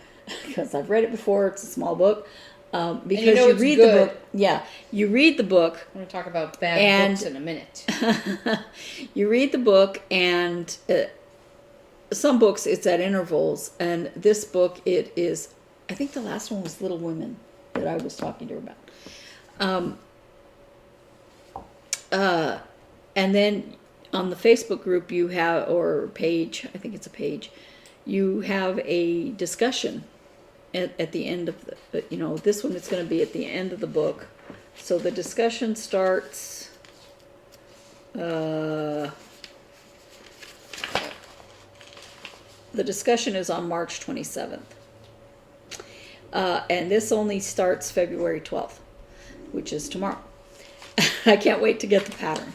because I've read it before. It's a small book. Because you read the book. Yeah, you read the book. I'm going to talk about bad books in a minute. You read the book, and some books it's at intervals, and this book it is. I think the last one was Little Women that I was talking to her about. And then on the Facebook group you have, or page, I think it's a page, you have a discussion at the end of the, this one it's going to be at the end of the book. So the discussion starts, the discussion is on March 27th. And this only starts February 12th, which is tomorrow. I can't wait to get the pattern.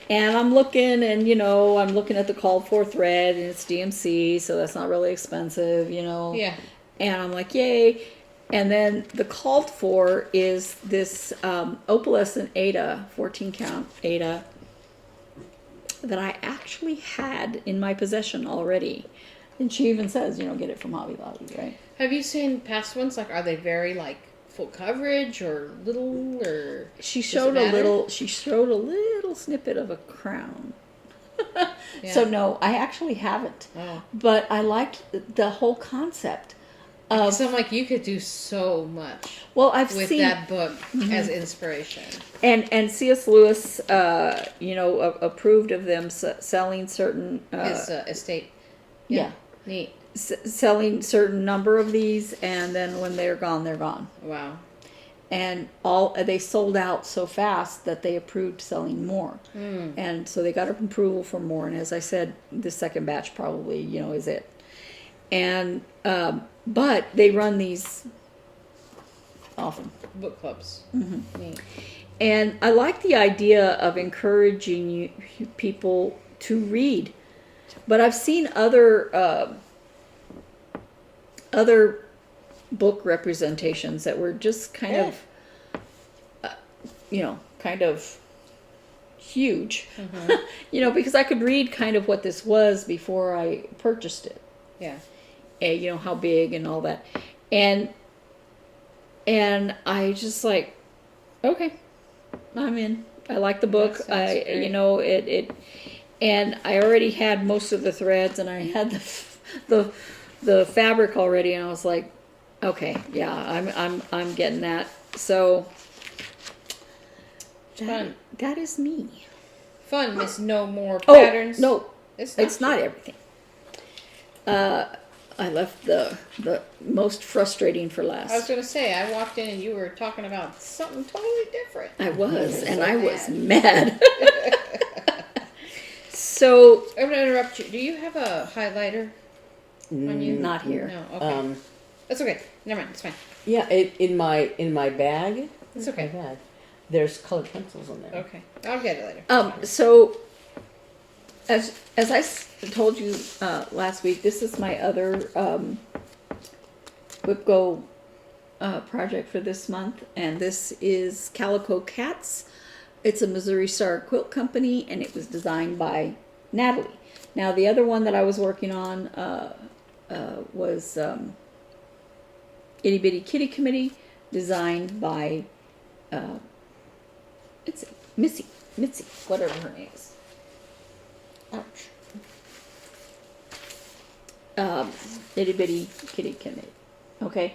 And I'm looking, and I'm looking at the called for thread, and it's DMC, so that's not really expensive, Yeah. And I'm like, yay. And then the called for is this opalescent Ada, 14 count Ada, that I actually had in my possession already. And she even says, get it from Hobby Lobby, right? Have you seen past ones? Like, are they very, like, full coverage or little, or She showed a little snippet of a crown. Yeah. So no, I actually haven't. Oh. But I liked the whole concept of. So I'm like, you could do so much. Well, I've with seen that book as inspiration. and C.S. Lewis, approved of them selling certain. His estate. Yeah. Neat. Selling certain number of these, and then when they're gone, they're gone. Wow. And they sold out so fast that they approved selling more. And so they got approval for more. And as I said, the second batch probably, is it. And, but they run these often. Book clubs. Neat. And I like the idea of encouraging people to read. But I've seen other book representations that were just kind of huge. Because I could read kind of what this was before I purchased it. Yeah. And, how big and all that. And I just like, okay, I'm in. I like the book. And I already had most of the threads, and I had the fabric already, and I was like, okay, yeah, I'm getting that. So that is me. Fun, Miss No More Patterns. Oh, no, it's not everything. I left the most frustrating for last. I was going to say, I walked in and you were talking about something totally different. I was, and I was mad. So I'm going to interrupt you. Do you have a highlighter on you? Not here. No, okay. That's okay. Never mind. It's fine. Yeah, in my bag. It's okay. My bag. There's colored pencils in there. Okay. I'll get it later. So as I told you last week, this is my other WhipGo project for this month, and this is Calico Cats. It's a Missouri Star quilt company, and it was designed by Natalie. Now, the other one that I was working on was Itty Bitty Kitty Committee, designed by it's Mitzi, whatever her name is. Ouch. Itty Bitty Kitty Committee. Okay.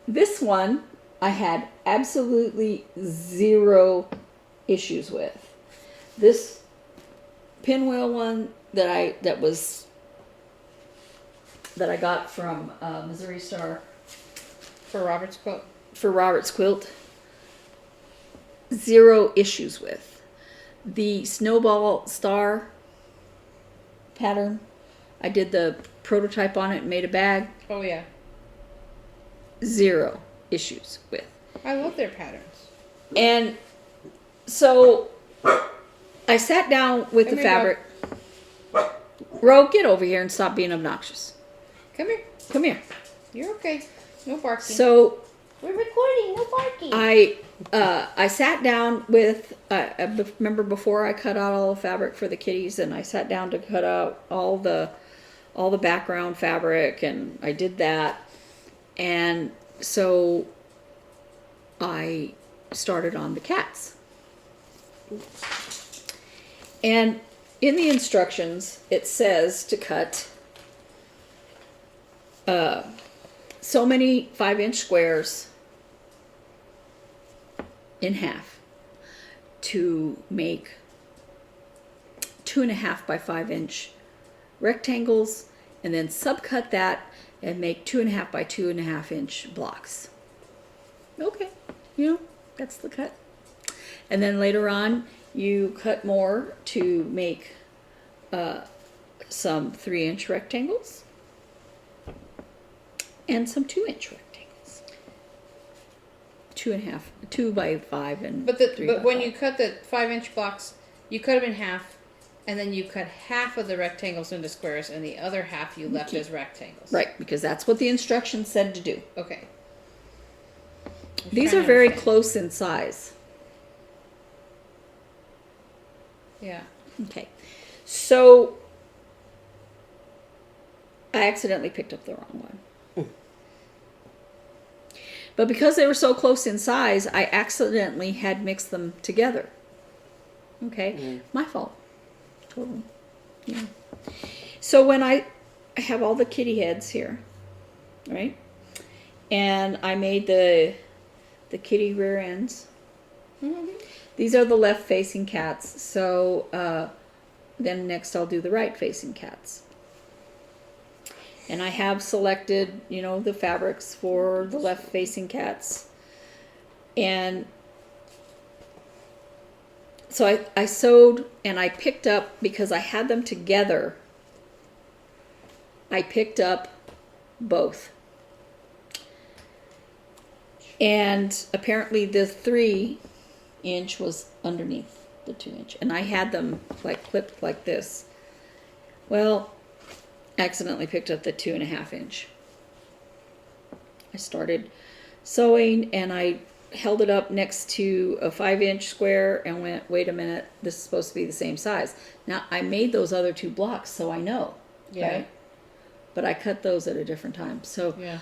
This one I had absolutely zero issues with. This pinwheel one that I got from Missouri Star For Robert's quilt. for Robert's quilt, zero issues with. The Snowball Star pattern, I did the prototype on it and made a bag, Oh, yeah. zero issues with. I love their patterns. And so I sat down with Come the here, fabric. Ro, get over here and stop being obnoxious. Come here. Come here. You're okay. No barking. So we're recording. No barking. I sat down with, remember before I cut out all the fabric for the kitties, and I sat down to cut out all the background fabric, and I did that. And so I started on the cats. And in the instructions, it says to cut so many 5-inch squares in half to make 2.5 by 5-inch rectangles, and then subcut that and make 2.5 by 2.5 inch blocks. Okay, that's the cut. And then later on, you cut more to make some 3-inch rectangles and some 2-inch rectangles. 2 by 5 and But 3 by when 5. you cut the 5-inch blocks, you cut them in half, and then you cut half of the rectangles into squares, and the other half you left as rectangles. Right, because that's what the instructions said to do. Okay. These are very close in size. Yeah. Okay. So I accidentally picked up the wrong one. But because they were so close in size, I accidentally had mixed them together. Okay? My fault. Totally. Yeah. So when I have all the kitty heads here, right? And I made the kitty rear ends. These are the left facing cats. So then next I'll do the right facing cats. And I have selected, the fabrics for the left facing cats. And so I sewed and I picked up, because I had them together, I picked up both. And apparently the 3-inch was underneath the 2-inch. And I had them like clipped like this. Well, accidentally picked up the 2.5-inch. I started sewing and I held it up next to a 5-inch square and went, wait a minute, this is supposed to be the same size. Now I made those other 2 blocks, so I know. Yeah. Right? But I cut those at a different time. So Yeah.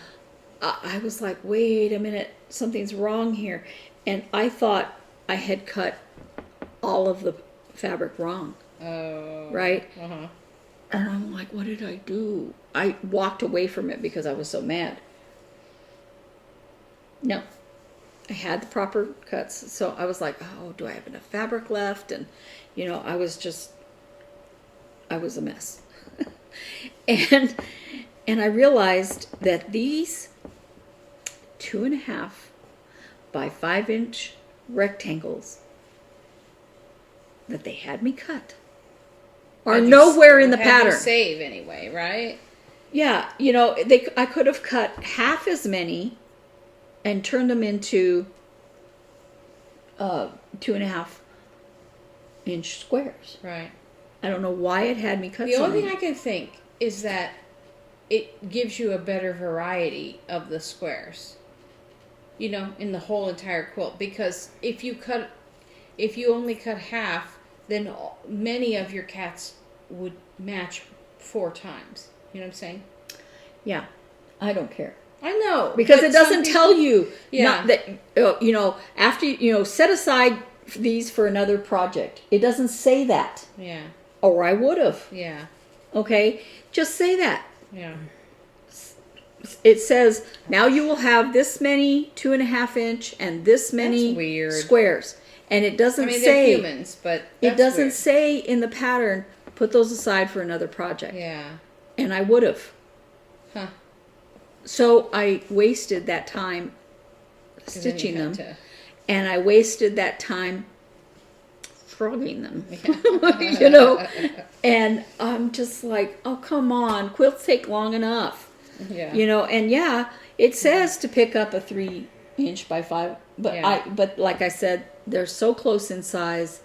I was like, wait a minute, something's wrong here. And I thought I had cut all of the fabric wrong. Oh. Right? Uh-huh. And I'm like, what did I do? I walked away from it because I was so mad. No. I had the proper cuts. So I was like, oh, do I have enough fabric left? And, I was a mess. and I realized that these 2.5 by 5-inch rectangles that they had me cut are nowhere in the pattern. Save anyway, right? Yeah, I could have cut half as many and turned them into 2.5-inch squares. Right. I don't know why it had me cut. The only thing I can think is that it gives you a better variety of the squares. In the whole entire quilt, because if you only cut half, then many of your cats would match 4 times. You know what I'm saying? Yeah, I don't care. I know, because it doesn't tell you Yeah. not that after set aside these for another project. It doesn't say that. Yeah. Or I would have. Yeah. Okay, just say that. Yeah. It says now you will have this many 2.5-inch and this many That's weird. squares, and it doesn't say they're humans, but it that's doesn't weird. say in the pattern put those aside for another project. Yeah. And I would have. Huh. So I wasted that time stitching them, and I wasted that time frogging them. Yeah. And I'm just like, oh, come on, quilts take long enough. Yeah. And it says to pick up a 3-inch by 5, but but like I said, they're so close in size,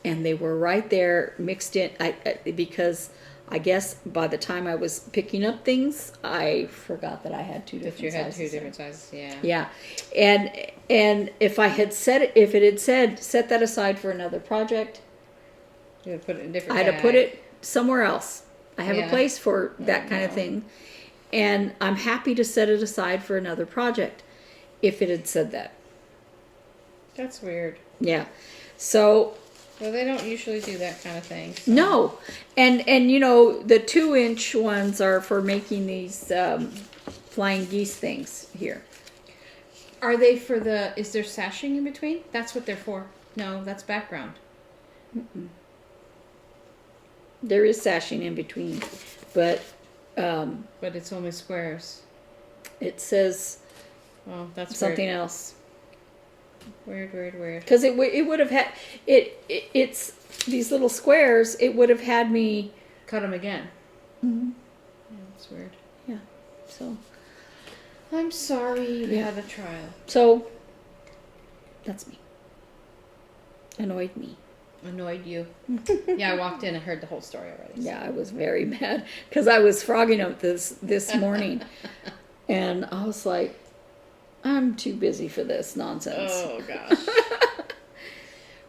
and they were right there mixed in. Because I guess by the time I was picking up things, I forgot that I had 2 different sizes. That you had 2 different sizes, yeah. Yeah, and if it had said set that aside for another project, You would put it in a different I'd have put it somewhere else. I have a Yeah. place for that kind of thing. And I'm happy to set it aside for another project if it had said that. That's weird. Yeah. So. Well, they don't usually do that kind of thing. So. No. And the 2-inch ones are for making these flying geese things here. Are they for is there sashing in between? That's what they're for. No, that's background. Mm-mm. There is sashing in between, but it's only squares. It says that's something weird. else. Weird. Because it would have had it's these little squares. It would have had me cut them again. Mm-hmm. Yeah, that's weird. Yeah. So I'm sorry you had a trial. So That's me. Annoyed me. Annoyed you. Yeah, I walked in and heard the whole story already. Yeah, I was very mad because I was frogging up this morning, and I was like, I'm too busy for this nonsense. Oh gosh.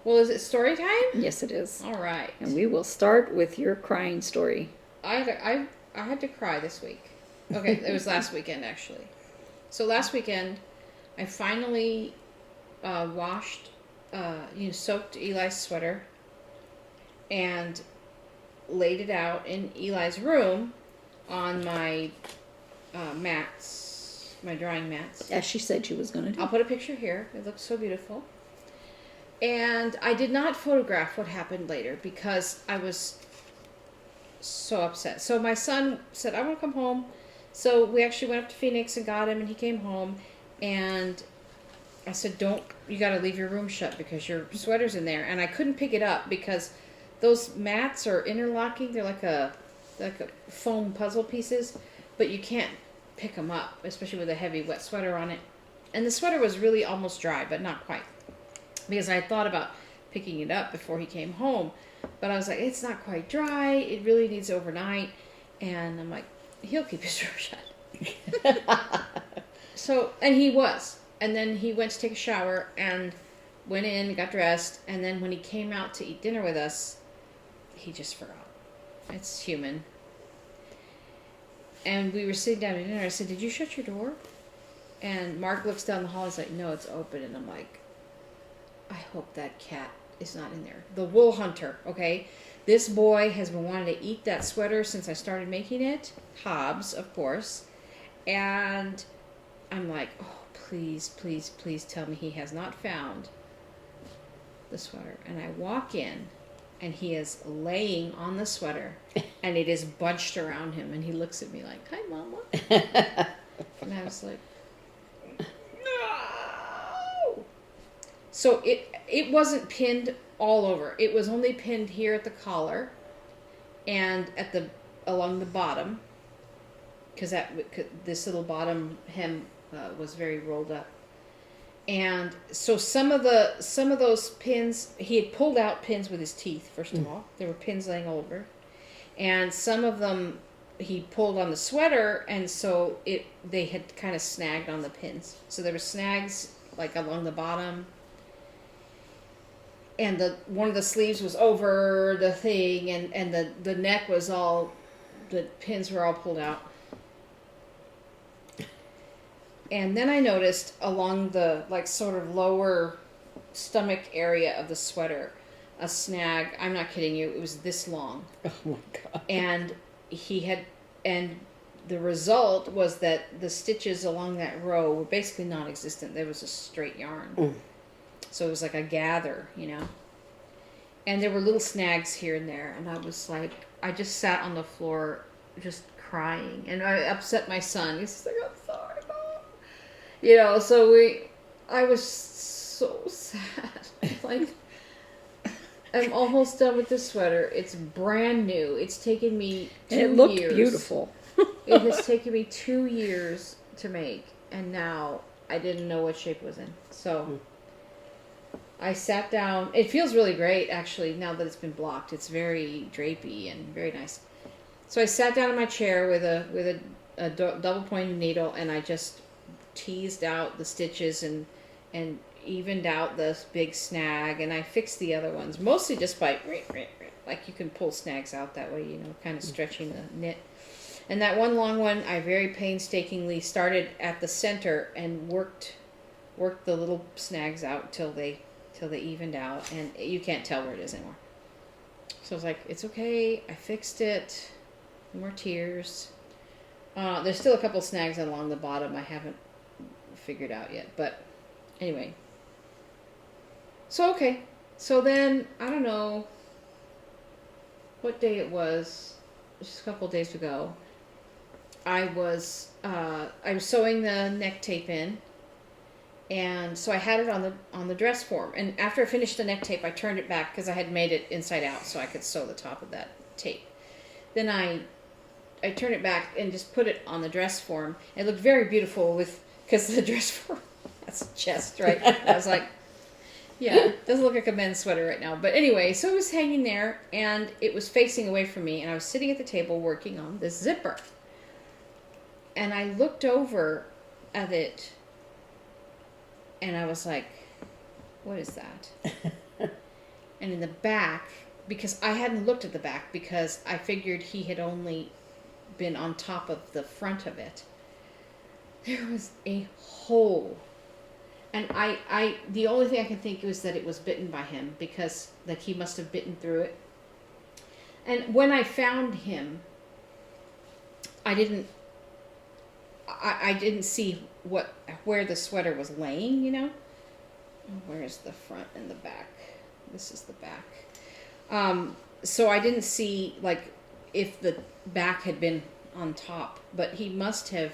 Well, is it story time? Yes, it is. All right. And we will start with your crying story. I had to cry this week. Okay, it was last weekend actually. So last weekend, I finally washed, soaked Eli's sweater and laid it out in Eli's room on my mats, my drying mats. As she said she was going to do. I'll put a picture here. It looks so beautiful. And I did not photograph what happened later because I was so upset. So my son said, I want to come home. So we actually went up to Phoenix and got him, and he came home. And I said, you got to leave your room shut because your sweater's in there. And I couldn't pick it up because those mats are interlocking. They're like a foam puzzle pieces, but you can't pick them up, especially with a heavy wet sweater on it. And the sweater was really almost dry, but not quite. Because I thought about picking it up before he came home. But I was like, it's not quite dry. It really needs overnight. And I'm like, he'll keep his room shut. So, and he was. And then he went to take a shower and went in, got dressed. And then when he came out to eat dinner with us, he just forgot. It's human. And we were sitting down at dinner. I said, did you shut your door? And Mark looks down the hall. He's like, no, it's open. And I'm like, I hope that cat is not in there. The wool hunter, okay? This boy has been wanting to eat that sweater since I started making it. Hobbs, of course. And I'm like, oh, please, please, please tell me he has not found the sweater. And I walk in, and he is laying on the sweater, and it is bunched around him. And he looks at me like, hi, Mama. And I was like, no! So it wasn't pinned all over. It was only pinned here at the collar and along the bottom, because this little bottom hem was very rolled up. And so some of those pins, he had pulled out pins with his teeth. First of all, there were pins laying all over, and some of them he pulled on the sweater, and so they had kind of snagged on the pins. So there were snags like along the bottom. And one of the sleeves was over the thing, and the neck was all, the pins were all pulled out. And then I noticed along the sort of lower stomach area of the sweater, a snag. I'm not kidding you. It was this long. Oh my God. And the result was that the stitches along that row were basically non-existent. There was a straight yarn. So it was like a gather, And there were little snags here and there. And I was like, I just sat on the floor just crying. And I upset my son. He's like, I'm sorry, Mom. So I was so sad. Like, I'm almost done with this sweater. It's brand new. It's taken me 2 years. And it looked beautiful. It has taken me 2 years to make. And now I didn't know what shape it was in. So I sat down. It feels really great, actually, now that it's been blocked. It's very drapey and very nice. So I sat down in my chair with a double-pointed needle, and I just teased out the stitches and evened out the big snag, and I fixed the other ones, mostly just by, like you can pull snags out that way, kind of stretching the knit. And that one long one, I very painstakingly started at the center and worked the little snags out till they evened out, and you can't tell where it is anymore. So I was like, it's okay, I fixed it. No more tears. There's still a couple snags along the bottom I haven't figured out yet, but anyway. So okay. So then, I don't know what day it was, just a couple of days ago. I was sewing the neck tape in. And so I had it on the dress form. And after I finished the neck tape, I turned it back because I had made it inside out so I could sew the top of that tape. Then I turned it back and just put it on the dress form. It looked very beautiful because the dress form, that's a chest, right? I was like, Yeah, doesn't look like a men's sweater right now. But anyway, so it was hanging there, and it was facing away from me, and I was sitting at the table working on this zipper. And I looked over at it, and I was like, what is that? And in the back, because I hadn't looked at the back, because I figured he had only been on top of the front of it, there was a hole. And I the only thing I can think was that it was bitten by him, because like he must have bitten through it. And when I found him, I didn't see where the sweater was laying, you know? Where's the front and the back? This is the back. So I didn't see like if the back had been on top, but he must have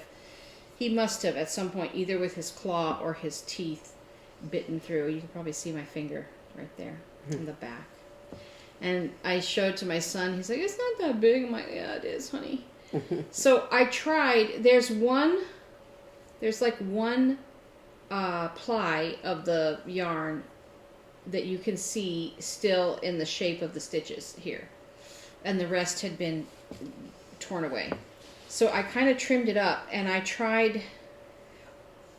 at some point, either with his claw or his teeth, bitten through. You can probably see my finger right there in the back. And I showed to my son. He's like, it's not that big. I'm like, yeah, it is, honey. So I tried. There's like one ply of the yarn that you can see still in the shape of the stitches here. And the rest had been torn away. So I kind of trimmed it up, and I tried,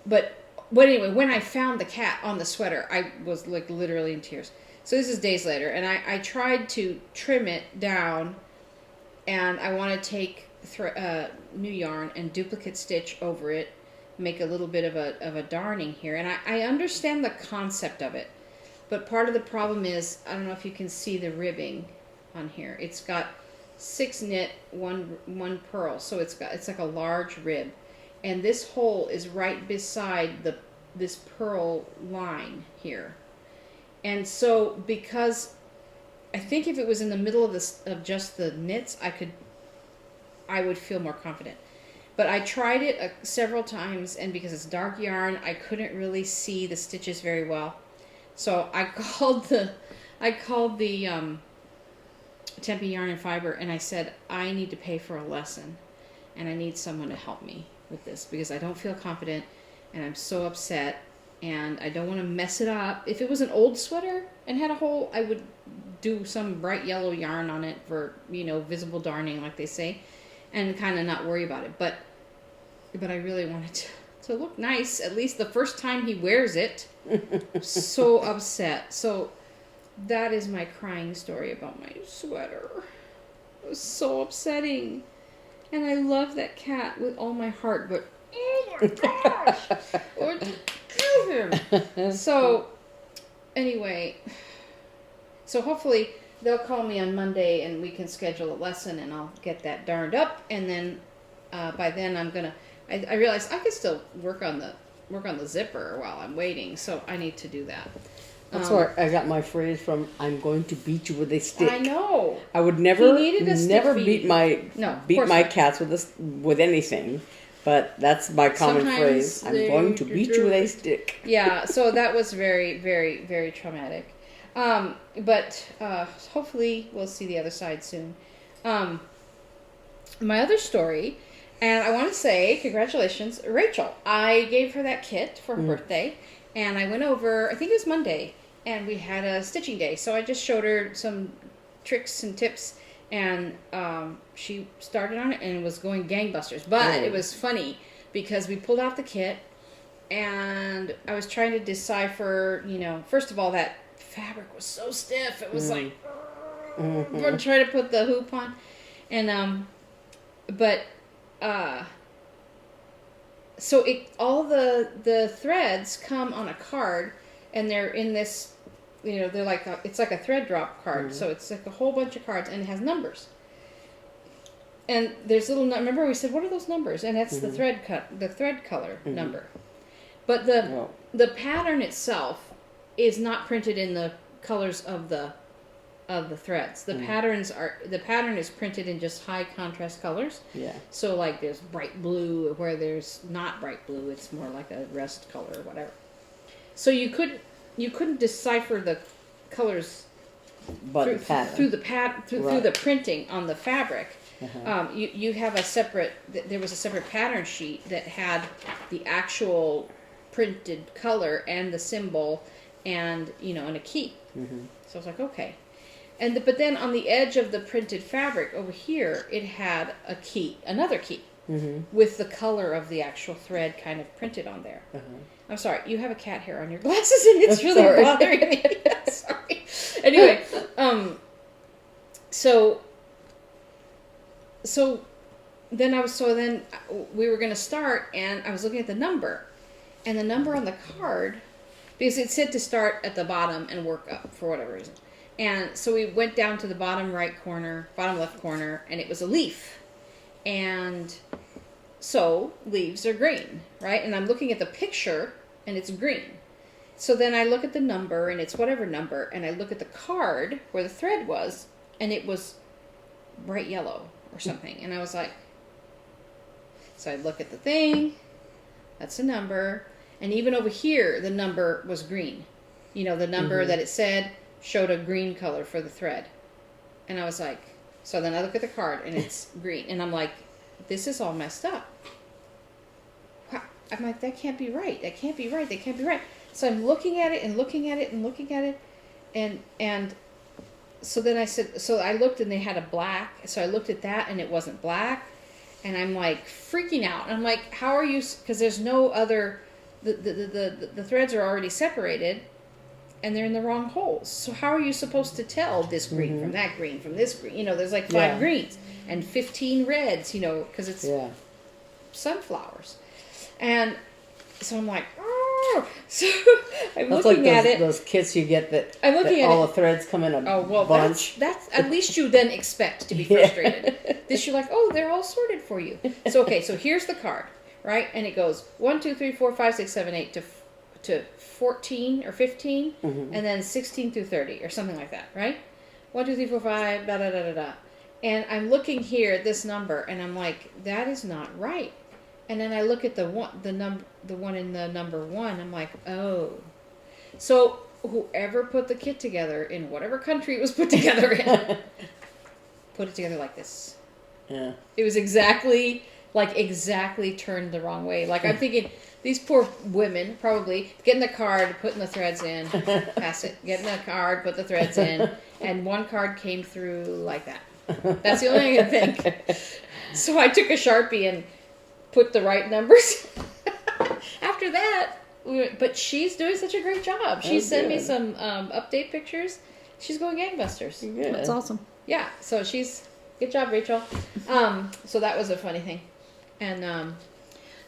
but anyway, when I found the cat on the sweater, I was like literally in tears. So this is days later, and I tried to trim it down, and I want to take new yarn and duplicate stitch over it, make a little bit of a darning here, and I understand the concept of it, but part of the problem is, I don't know if you can see the ribbing on here. It's got 6 knit, one purl, so it's like a large rib, and this hole is right beside this purl line here. And so, because I think if it was in the middle of just the knits, I would feel more confident. But I tried it several times, and because it's dark yarn, I couldn't really see the stitches very well. So I called the Tempe Yarn and Fiber, and I said, I need to pay for a lesson, and I need someone to help me with this, because I don't feel confident, and I'm so upset, and I don't want to mess it up. If it was an old sweater and had a hole, I would do some bright yellow yarn on it for, visible darning, like they say, and kind of not worry about it. But I really wanted to look nice, at least the first time he wears it. So upset. So that is my crying story about my sweater. It was so upsetting. And I love that cat with all my heart, but oh my gosh! I want to kill him. So, anyway, so hopefully they'll call me on Monday and we can schedule a lesson, and I'll get that darned up, and then by then I realize I can still work on the zipper while I'm waiting, so I need to do that. That's where I got my phrase from. I'm going to beat you with a stick. I know. I would never beat my cats with anything, but that's my common phrase. I'm going to beat you with a stick. Yeah, so that was very, very, very traumatic. But hopefully we'll see the other side soon. My other story, and I want to say congratulations, Rachel. I gave her that kit for her birthday, and I went over, I think it was Monday, and we had a stitching day. So I just showed her some tricks and tips, and she started on it, and it was going gangbusters. But it was funny because we pulled out the kit, and I was trying to decipher, first of all, that fabric was so stiff. It was like, I'm trying to put the hoop on, and so all the threads come on a card, and they're in this, they're like it's like a thread drop card. So it's like a whole bunch of cards, and it has numbers. And there's remember we said, what are those numbers? And that's the thread color number. But the pattern itself is not printed in the colors of the threads. The pattern is printed in just high contrast colors. Yeah. So like there's bright blue where there's not bright blue. It's more like a rust color or whatever. So you couldn't decipher the colors through the printing on the fabric. You have there was a separate pattern sheet that had the actual printed color and the symbol and, and a key. Mm-hmm. So I was like, okay. But then on the edge of the printed fabric over here, it had a key, another key, with the color of the actual thread kind of printed on there. I'm sorry, you have a cat hair on your glasses and it's really bothering me. Sorry. Anyway, so then we were going to start, and I was looking at the number, and the number on the card, because it said to start at the bottom and work up for whatever reason. And so we went down to the bottom left corner, and it was a leaf. And so leaves are green, right? And I'm looking at the picture, and it's green. So then I look at the number, and it's whatever number, and I look at the card where the thread was, and it was bright yellow or something. And I was like, so I look at the thing, that's the number, and even over here, the number was green. The number that it said showed a green color for the thread. And I was like, so then I look at the card, and it's green. And I'm like, this is all messed up. I'm like, that can't be right. That can't be right. That can't be right. So I'm looking at it and looking at it and looking at it. And so then I said, so I looked, and they had a black. So I looked at that, and it wasn't black. And I'm like freaking out. And I'm like, how are you? Because there's no other, the threads are already separated, and they're in the wrong holes. So how are you supposed to tell this green from that green from this green? There's like 5 greens and 15 reds, because it's sunflowers. And so I'm like, oh. So I'm That's looking like at it. Those kits you get that, I'm looking at all it. the threads come in a bunch. That's at least you then expect to be frustrated. This you're like, oh, they're all sorted for you. So okay, so here's the card, right? And it goes 1, 2, 3, 4, 5, 6, 7, 8 to 14 or 15, and then 16 through 30 or something like that, right? 1, 2, 3, 4, 5, da da da da da. And I'm looking here at this number, and I'm like, that is not right. And then I look at the one in the number 1. I'm like, oh. So whoever put the kit together in whatever country it was put together in, put it together like this. Yeah. It was exactly turned the wrong way. Like I'm thinking, these poor women probably getting the card, putting the threads in, pass it, getting the card, put the threads in, and one card came through like that. That's the only thing I can think. So I took a Sharpie and put the right numbers. After that, but she's doing such a great job. She sent me some update pictures. She's going gangbusters. Good. That's awesome. Yeah, so good job, Rachel. So that was a funny thing. And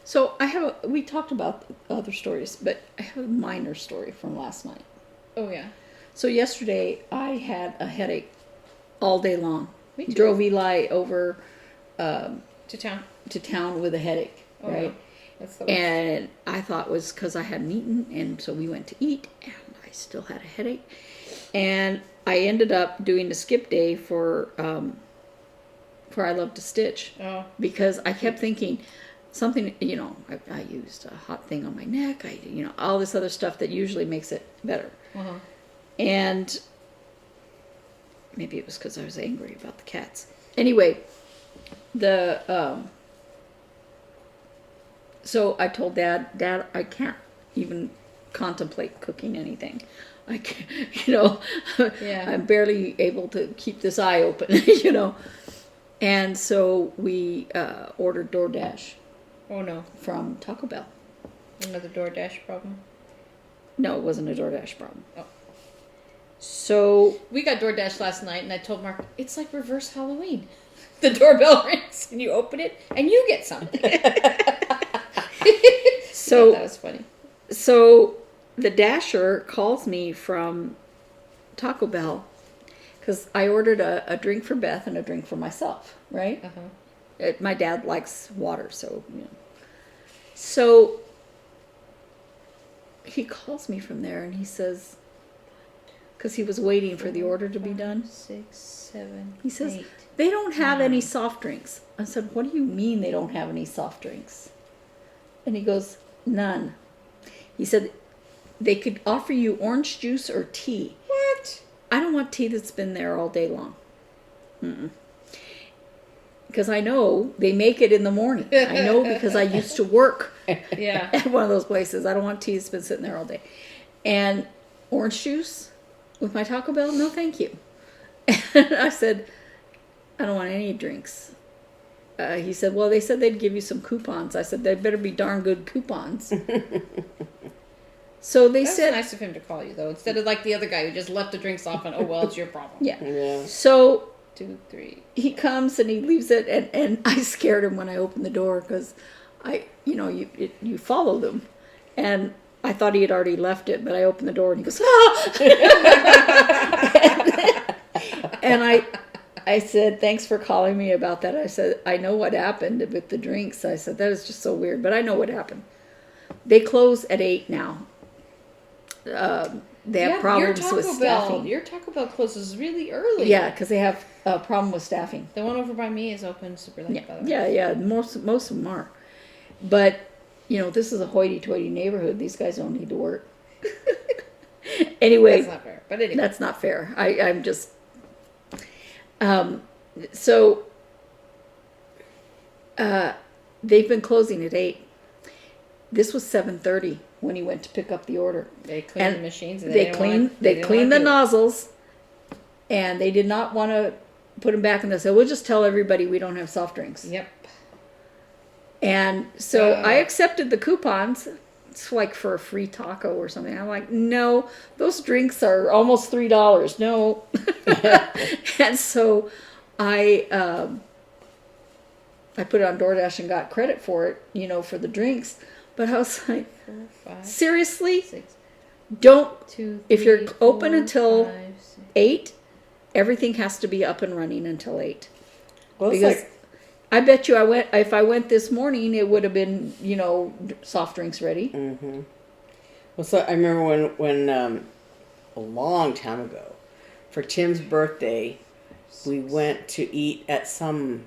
so we talked about other stories, but I have a minor story from last night. Oh yeah. So yesterday I had a headache all day long. Me too. Drove Eli over To town with a headache, right? Yeah. That's the worst. And I thought it was because I hadn't eaten, and so we went to eat, and I still had a headache. And I ended up doing a skip day for I Love to Stitch, because I kept thinking something, I used a hot thing on my neck, all this other stuff that usually makes it better. Uh-huh. And maybe it was because I was angry about the cats. Anyway, so I told Dad, I can't even contemplate cooking anything. I can't, I'm barely able to keep this eye open, And so we ordered DoorDash. Oh no. From Taco Bell. Another DoorDash problem? No, it wasn't a DoorDash problem. Oh. So we got DoorDash last night, and I told Mark, it's like reverse Halloween. The doorbell rings, and you open it, and you get something. So that was funny. So the Dasher calls me from Taco Bell, because I ordered a drink for Beth and a drink for myself, right? Uh-huh. My dad likes water, so, So he calls me from there, and he says, because he was waiting for the order to be done. 6, 7, he says, 8, they don't have 9. any soft drinks. I said, what do you mean they don't have any soft drinks? And he goes, none. He said, they could offer you orange juice or tea. What? I don't want tea that's been there all day long. Because I know they make it in the morning. I know because I used to work at one of those places. I don't want tea that's been sitting there all day. And orange juice with my Taco Bell? No, thank you. And I said, I don't want any drinks. He said, well, they said they'd give you some coupons. I said, they better be darn good coupons. So they said... That's nice of him to call you, though, instead of like the other guy who just left the drinks off and, oh, well, it's your problem. Yeah. So... 2, 3. He comes and he leaves it, and I scared him when I opened the door because you followed him. And I thought he had already left it, but I opened the door and he goes, ah! And I said, thanks for calling me about that. I said, I know what happened with the drinks. I said, that is just so weird, but I know what happened. They close at 8 now. They have problems with staffing. Your Taco Bell closes really early. Yeah, because they have a problem with staffing. The one over by me is open super late, by the way. Yeah. Most of them are. But, this is a hoity-toity neighborhood. These guys don't need to work. Anyway. That's not fair. But anyway. That's not fair. I'm just... So, they've been closing at 8. This was 7:30 when he went to pick up the order. They cleaned the machines. And they cleaned the nozzles, and they did not want to put them back. And they said, "We'll just tell everybody we don't have soft drinks." Yep. And so I accepted the coupons. It's like for a free taco or something. I'm like, no, those drinks are almost $3. No. And so I put it on DoorDash and got credit for it, for the drinks. But I was like, 4, 5, seriously? 6, don't, 2, 3, if you're open 4, until 5, 6. 8, everything has to be up and running until 8. Well, because I bet you if I went this morning, it would have been, soft drinks ready. Mm-hmm. Well, so I remember when a long time ago, for Tim's birthday, we went to eat at some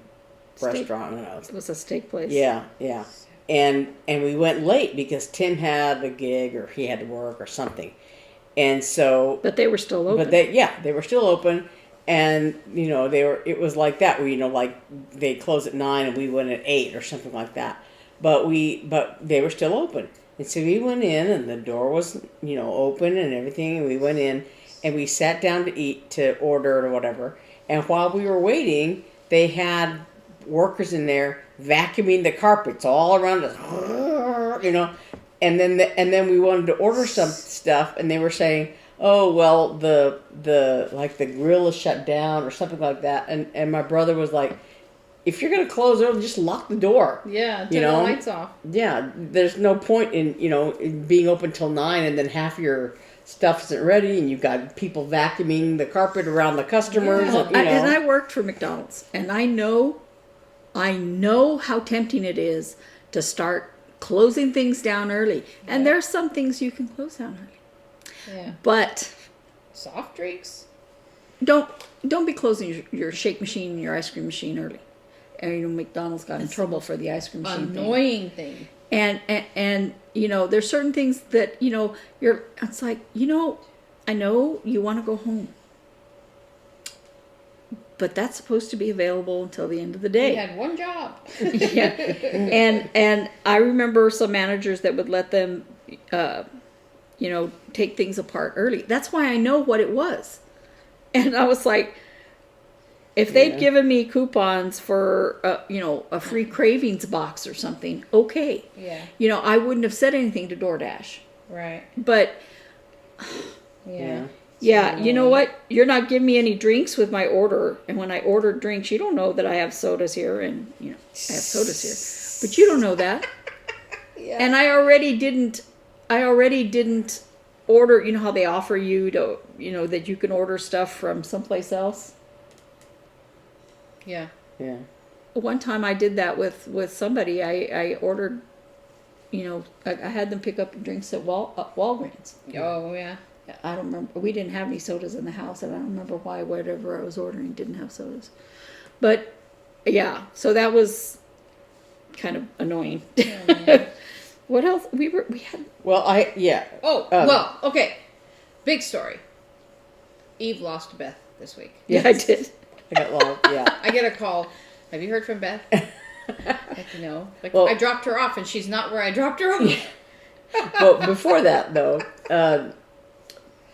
restaurant. I don't know. It was a steak place. Yeah. And we went late because Tim had a gig or he had to work or something. And so... But they were still open. But they were still open. And, it was like that where, like they closed at 9 and we went at 8 or something like that. But they were still open. And so we went in and the door was, open and everything. And we went in and we sat down to eat, to order or whatever. And while we were waiting, they had workers in there vacuuming the carpets all around us, and then we wanted to order some stuff, and they were saying, oh well, the grill is shut down or something like that, and my brother was like, if you're gonna close early, just lock the door. Yeah, turn the lights off. Yeah, there's no point in being open till 9 and then half your stuff isn't ready and you've got people vacuuming the carpet around the customers. Yeah. And I worked for McDonald's, and I know how tempting it is to start closing things down early. And there's some things you can close down early. Yeah. But soft drinks? Don't be closing your shake machine and your ice cream machine early. And McDonald's got in trouble for the ice cream machine annoying thing. And there's certain things that it's like, I know you want to go home, but that's supposed to be available until the end of the day. We had one job. Yeah. And I remember some managers that would let them, take things apart early. That's why I know what it was. And I was like, if they'd given me coupons for, a free Cravings box or something, okay. Yeah. I wouldn't have said anything to DoorDash. Right. But, yeah, you know what? You're not giving me any drinks with my order. And when I ordered drinks, you don't know that I have sodas here. And, I have sodas here. But you don't know that. Yeah. And I already didn't order, how they offer you to, that you can order stuff from someplace else? Yeah. Yeah. One time I did that with somebody. I ordered, I had them pick up drinks at Walgreens. Oh, yeah. I don't remember. We didn't have any sodas in the house, and I don't remember why whatever I was ordering didn't have sodas. But, yeah, so that was kind of annoying. Oh, What else? We had... Well, well, okay. Big story. Eve lost Beth this week. Yeah, I did. I got lost, yeah. I get a call. Have you heard from Beth? I dropped her off, and she's not where I dropped her off. Well, before that, though,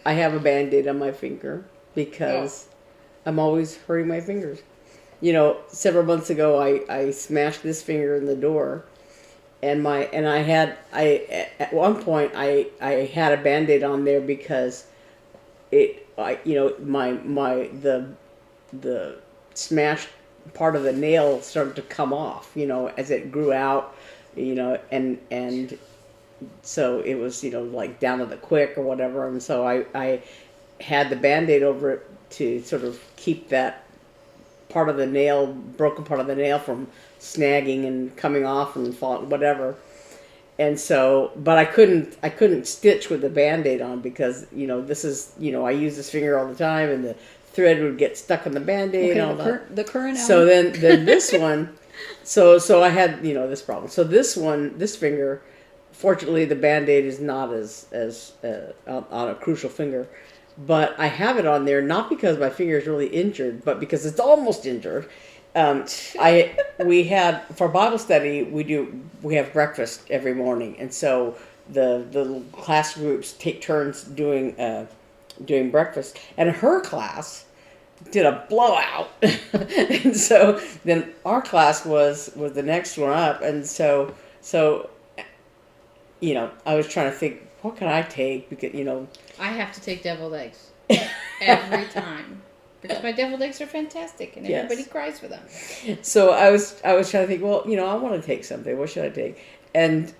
I have a Band-Aid on my finger because I'm always hurting my fingers. You know, several months ago, I smashed this finger in the door, and at one point I had a Band-Aid on there because the smashed part of the nail started to come off, you know, as it grew out, you know, and so it was, you know, like down to the quick or whatever, and so I had the Band-Aid over it to sort of keep that part of the nail, broken part of the nail, from snagging and coming off and falling, whatever. And so, but I couldn't stitch with the Band-Aid on because, you know, this is, you know, I use this finger all the time, and the thread would get stuck on the Band-Aid and all that. The current. So then this one, so I had, you know, this problem. So this finger, fortunately, the Band-Aid is not as on a crucial finger, but I have it on there not because my finger is really injured, but because it's almost injured. We had, for Bible study, we have breakfast every morning, and so the class groups take turns doing breakfast, and her class did a blowout, and so then our class was the next one up, and so you know, I was trying to think, what can I take, because, you know, I have to take deviled eggs every time. Because my deviled eggs are fantastic, and everybody cries for them. So I was trying to think, well, you know, I want to take something. What should I take? And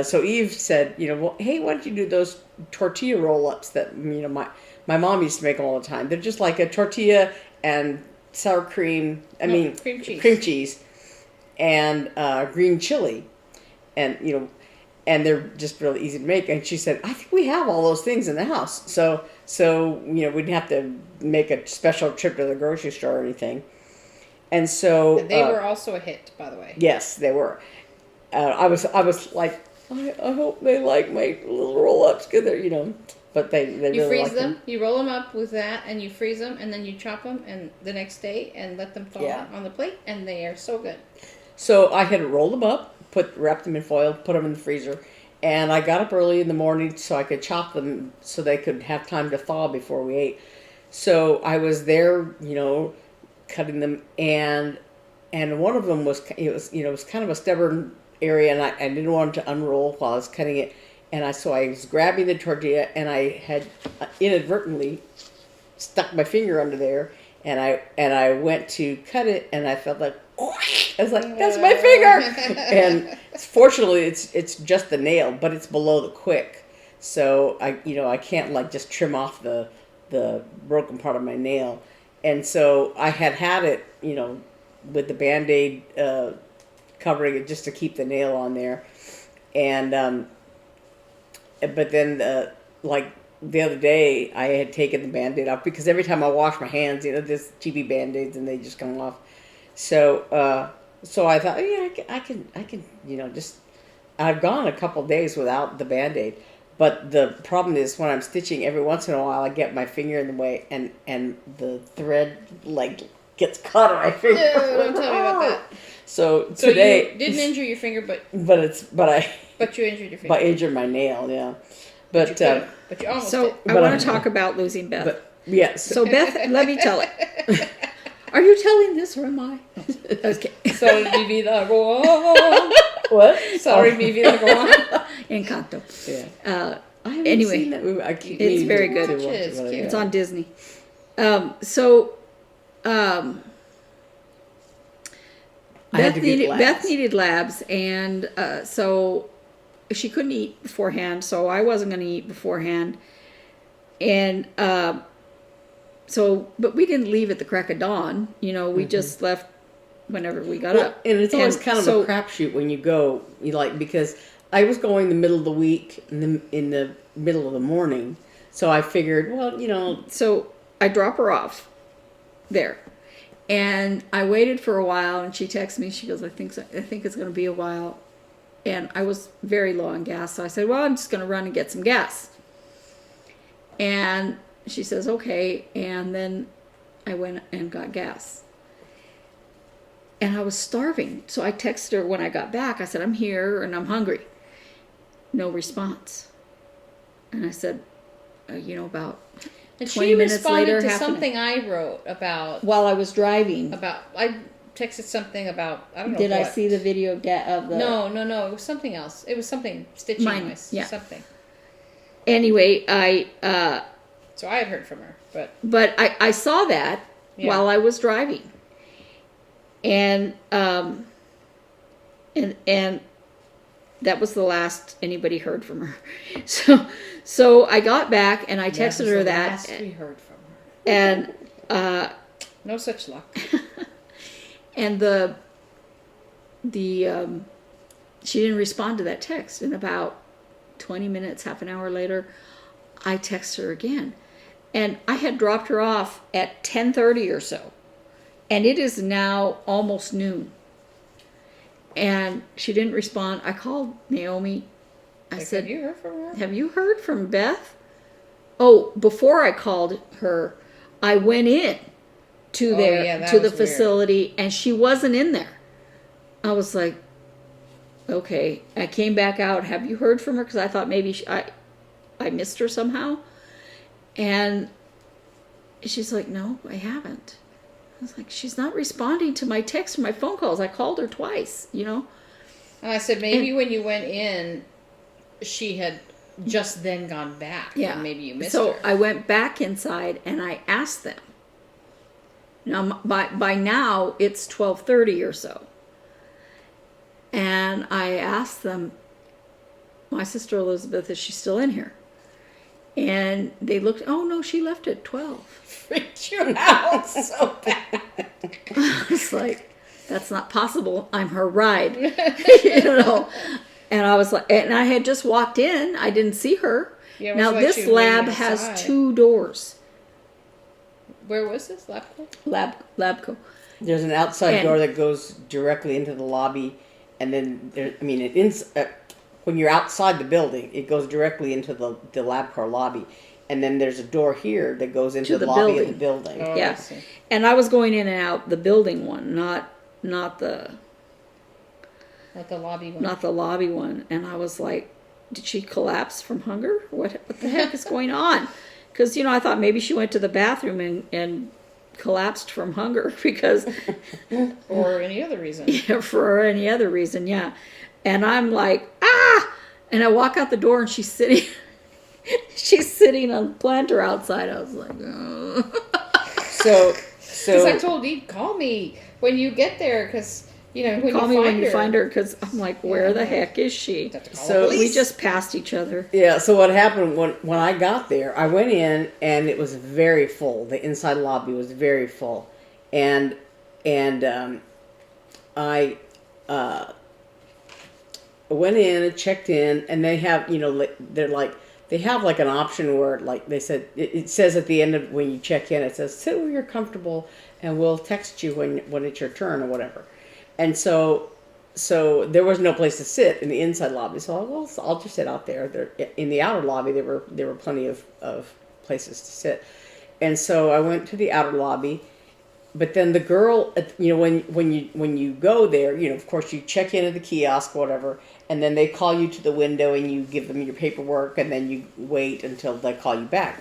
so Eve said, you know, well, hey, why don't you do those tortilla roll-ups that, you know, my mom used to make all the time. They're just like a tortilla and sour cream. Cream cheese, and green chili, and, you know, and they're just really easy to make. And she said, I think we have all those things in the house. So you know, we'd have to make a special trip to the grocery store or anything. And so they were also a hit, by the way. Yes, they were. I was like, I hope they like my little roll-ups, because they're, you know, but they really you freeze like them. You roll them up with that, and you freeze them, and then you chop them, and the next day, and let them thaw on the plate, and they are so good. So I had rolled them up, wrapped them in foil, put them in the freezer, and I got up early in the morning so I could chop them so they could have time to thaw before we ate. So I was there, you know, cutting them, and one of them was kind of a stubborn area, and I didn't want it to unroll while I was cutting it, and so I was grabbing the tortilla, and I had inadvertently stuck my finger under there, and I went to cut it, and I felt like, I was like, that's my finger. And fortunately, it's just the nail, but it's below the quick, so I can't like just trim off the broken part of my nail. And so I had it, you know, with the Band-Aid covering it just to keep the nail on there, and but then like the other day I had taken the Band-Aid off, because every time I wash my hands, you know, there's cheapy Band-Aids and they just come off. So I thought, I can, you know, just, I've gone a couple days without the Band-Aid, but the problem is when I'm stitching, every once in a while I get my finger in the way, and the thread like gets caught on my finger. Don't tell me about that. So today you didn't injure your finger, but you injured your finger. But I injured my nail, yeah. But you almost so did. I want to talk about losing Beth. But yes. So Beth, let me tell it. Are you telling this or am I? Okay. Sorry, mi vida go on. What? Sorry, mi vida go on. Encanto. Yeah. I haven't Anyway, seen that movie. I keep it's meaning very to good. watch it, It's but cute. It's on Disney. Beth I had to get labs. Beth needed labs, and so she couldn't eat beforehand, so I wasn't going to eat beforehand. And but we didn't leave at the crack of dawn. You know, we just left whenever we got up. And it's always kind of a crapshoot when you go, because I was going the middle of the week in the middle of the morning, so I figured, well, you know. So I drop her off there, and I waited for a while, and she texted me. She goes, I think it's going to be a while, and I was very low on gas, so I said, well, I'm just going to run and get some gas. And she says, okay, and then I went and got gas. And I was starving, so I texted her when I got back. I said, I'm here and I'm hungry. No response. And I said, about And 20 she minutes responded later, to half an- something I wrote about while I was driving. I texted something about, I don't know Did what. I see the video of the? No, it was something else. It was something Stitchy Mine, noise. yeah. Something. Anyway, So I had heard from her, but I saw that while I was driving, and that was the last anybody heard from her. So I got back and I texted her that. Last we heard from her. And no such luck. and she didn't respond to that text. And about 20 minutes, half an hour later, I texted her again. And I had dropped her off at 10:30 or so. And it is now almost noon. And she didn't respond. I called Naomi. I said, have you heard from her? Have you heard from Beth? Oh, before I called her, I went in to the facility, and she wasn't in there. I was like, okay. I came back out. Have you heard from her? Because I thought maybe I missed her somehow. And she's like, no, I haven't. I was like, she's not responding to my texts or my phone calls. I called her twice, And I said, maybe when you went in, she had just then gone back. Yeah. And maybe you missed so her. I went back inside and I asked them. Now, by now, it's 12:30 or so. And I asked them, my sister Elizabeth, is she still in here? And they looked, oh no, she left at 12. Freaked you out so bad. I was like, that's not possible. I'm her ride. And I was like, and I had just walked in. I didn't see her. Yeah, now like this lab has 2 doors. Where was this? Labco. There's an outside door that goes directly into the lobby, and then when you're outside the building, it goes directly into the LabCorp lobby. And then there's a door here that goes into the lobby of the building. Oh, yeah. And I was going in and out the building one, not the lobby one. Not the lobby one. And I was like, did she collapse from hunger? What the heck is going on? Because, I thought maybe she went to the bathroom and collapsed from hunger because... or any other reason. Yeah, for any other reason, yeah. And I'm like, ah! And I walk out the door and she's sitting... She's sitting on the planter outside. I was like, oh. So because I told you, call me when you get there, because call me when you find her. Because I'm like, where the heck is she? So we just passed each other. Yeah. So what happened when I got there? I went in and it was very full. The inside lobby was very full, and I went in and checked in, and they have they're like. They have like an option where, like they said, it says at the end of when you check in, it says, sit where you're comfortable and we'll text you when it's your turn or whatever. And so there was no place to sit in the inside lobby. So I'll just sit out there. In the outer lobby, there were plenty of places to sit. And so I went to the outer lobby. But then the girl, when you go there, of course you check in at the kiosk, whatever, and then they call you to the window and you give them your paperwork, and then you wait until they call you back.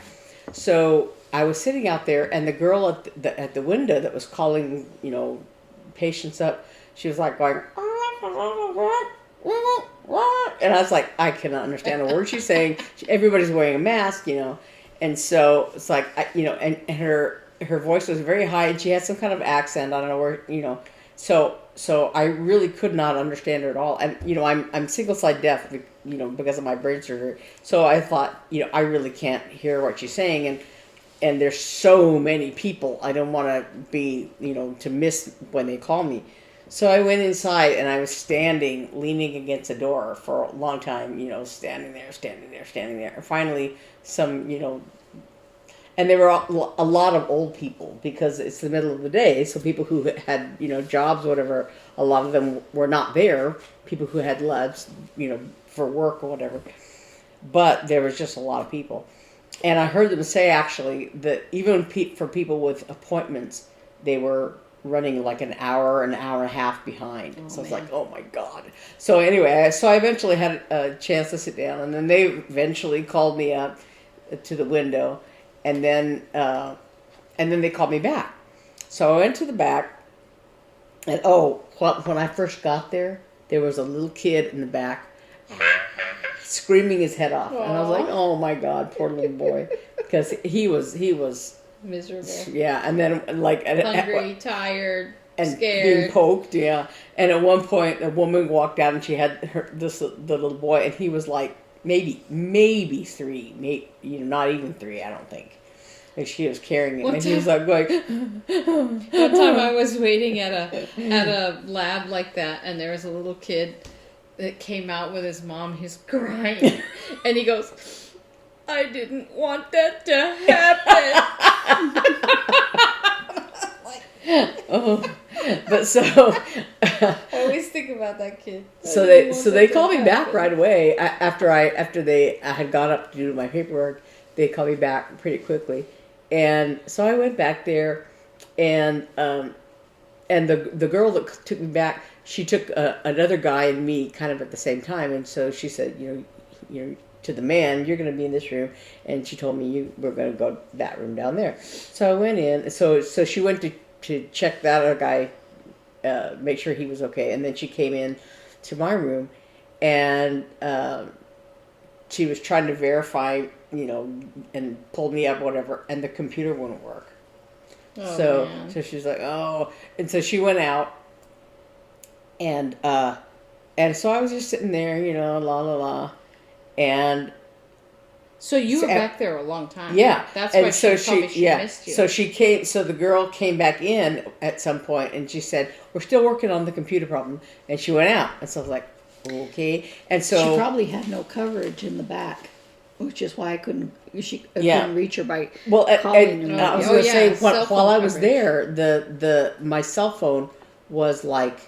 So I was sitting out there, and the girl at the window that was calling, patients up, she was like going, and I was like, I cannot understand a word she's saying. Everybody's wearing a mask, and so it's like, and her voice was very high, and she had some kind of accent. I don't know where, So I really could not understand her at all. And I'm single side deaf, because of my brain surgery. So I thought, I really can't hear what she's saying, and there's so many people. I don't want to be, to miss when they call me. So I went inside, and I was standing, leaning against the door for a long time. Standing there. And finally, and there were a lot of old people because it's the middle of the day. So people who had, jobs, whatever, a lot of them were not there. People who had left, for work or whatever. But there was just a lot of people. And I heard them say, actually, that even for people with appointments, they were running like an hour and a half behind. So it's like, oh my God. So anyway, I eventually had a chance to sit down. And then they eventually called me up. to the window, and then they called me back. So I went to the back, and when I first got there was a little kid in the back screaming his head off. Aww. And I was like, oh my God, poor little boy. Because he was miserable. Yeah, and then like hungry, tired, and scared, being poked. Yeah, and at one point a woman walked out and she had the little boy, and he was like maybe 3, not even 3, I don't think. And she was carrying him, and he was like going. One time I was waiting at a lab like that, and there was a little kid that came out with his mom. He's crying, and he goes, "I didn't want that to happen." Oh, but so I always think about that kid. So they called me back right away after I had got up to do my paperwork. They called me back pretty quickly, and so I went back there, and the girl that took me back, she took another guy and me kind of at the same time, and so she said, to the man, you're going to be in this room, and she told me we're going to go to that room down there. So I went in. So she went to check that other guy, make sure he was okay, and then she came in to my room, and she was trying to verify, and pulled me up, whatever, and the computer wouldn't work. Oh, so man. so she's like, oh, and so she went out, and so I was just sitting there, la la la, and so you were back there a long time. Yeah, that's why she yeah. missed you. So she came. So the girl came back in at some point, and she said, "We're still working on the computer problem," and she went out. And so I was like, "Okay." And so she probably had no coverage in the back, which is why I couldn't reach her by I calling. was going to say while I was there, my cell phone was like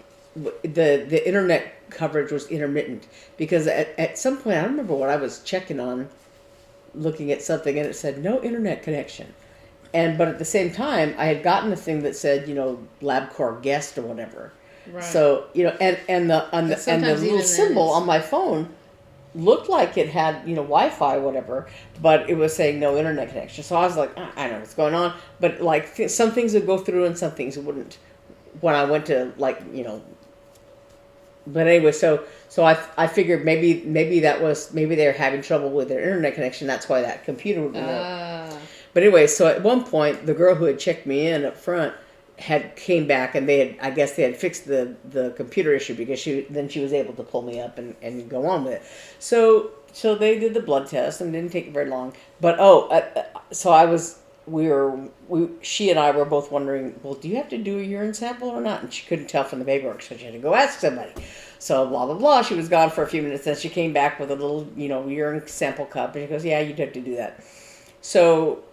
the internet coverage was intermittent, because at some point, I don't remember what I was checking on, looking at something, and it said no internet connection, but at the same time I had gotten a thing that said LabCorp guest or whatever. Right. So and the little symbol on my phone looked like it had Wi-Fi or whatever, but it was saying no internet connection. So I was like, I don't know what's going on, but like some things would go through and some things wouldn't when I went to But anyway, so I figured maybe they were having trouble with their internet connection. That's why that computer would work. But anyway, so at one point, the girl who had checked me in up front came back, and I guess they had fixed the computer issue, because she was able to pull me up and go on with it. So they did the blood test, and it didn't take very long. But she and I were both wondering, well, do you have to do a urine sample or not? And she couldn't tell from the paperwork, so she had to go ask somebody. So blah, blah, blah. She was gone for a few minutes, and she came back with a little, urine sample cup, and she goes, yeah, you'd have to do that. So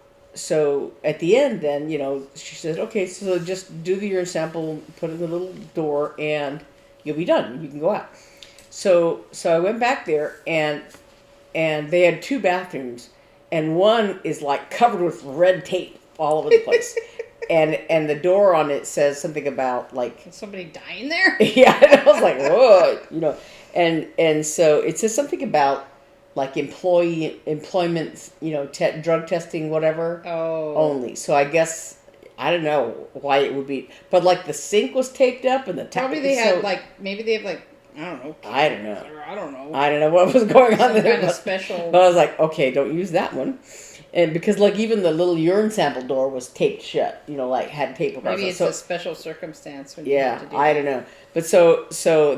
at the end then, she said, okay, so just do the urine sample, put it in the little door, and you'll be done. You can go out. So I went back there, and they had 2 bathrooms, and one is like covered with red tape all over the place. And the door on it says something about like, is somebody dying there? Yeah, and I was like, whoa, and so it says something about like employment, drug testing, whatever. Oh. Only. So I guess I don't know why it would be, but like the sink was taped up and the probably they had maybe they have I don't know. I don't know. I don't know what was going on there. Kind of special. But I was like, okay, don't use that one. And because even the little urine sample door was taped shut, had tape across it. Maybe it's a special circumstance when you have to do I don't know. But so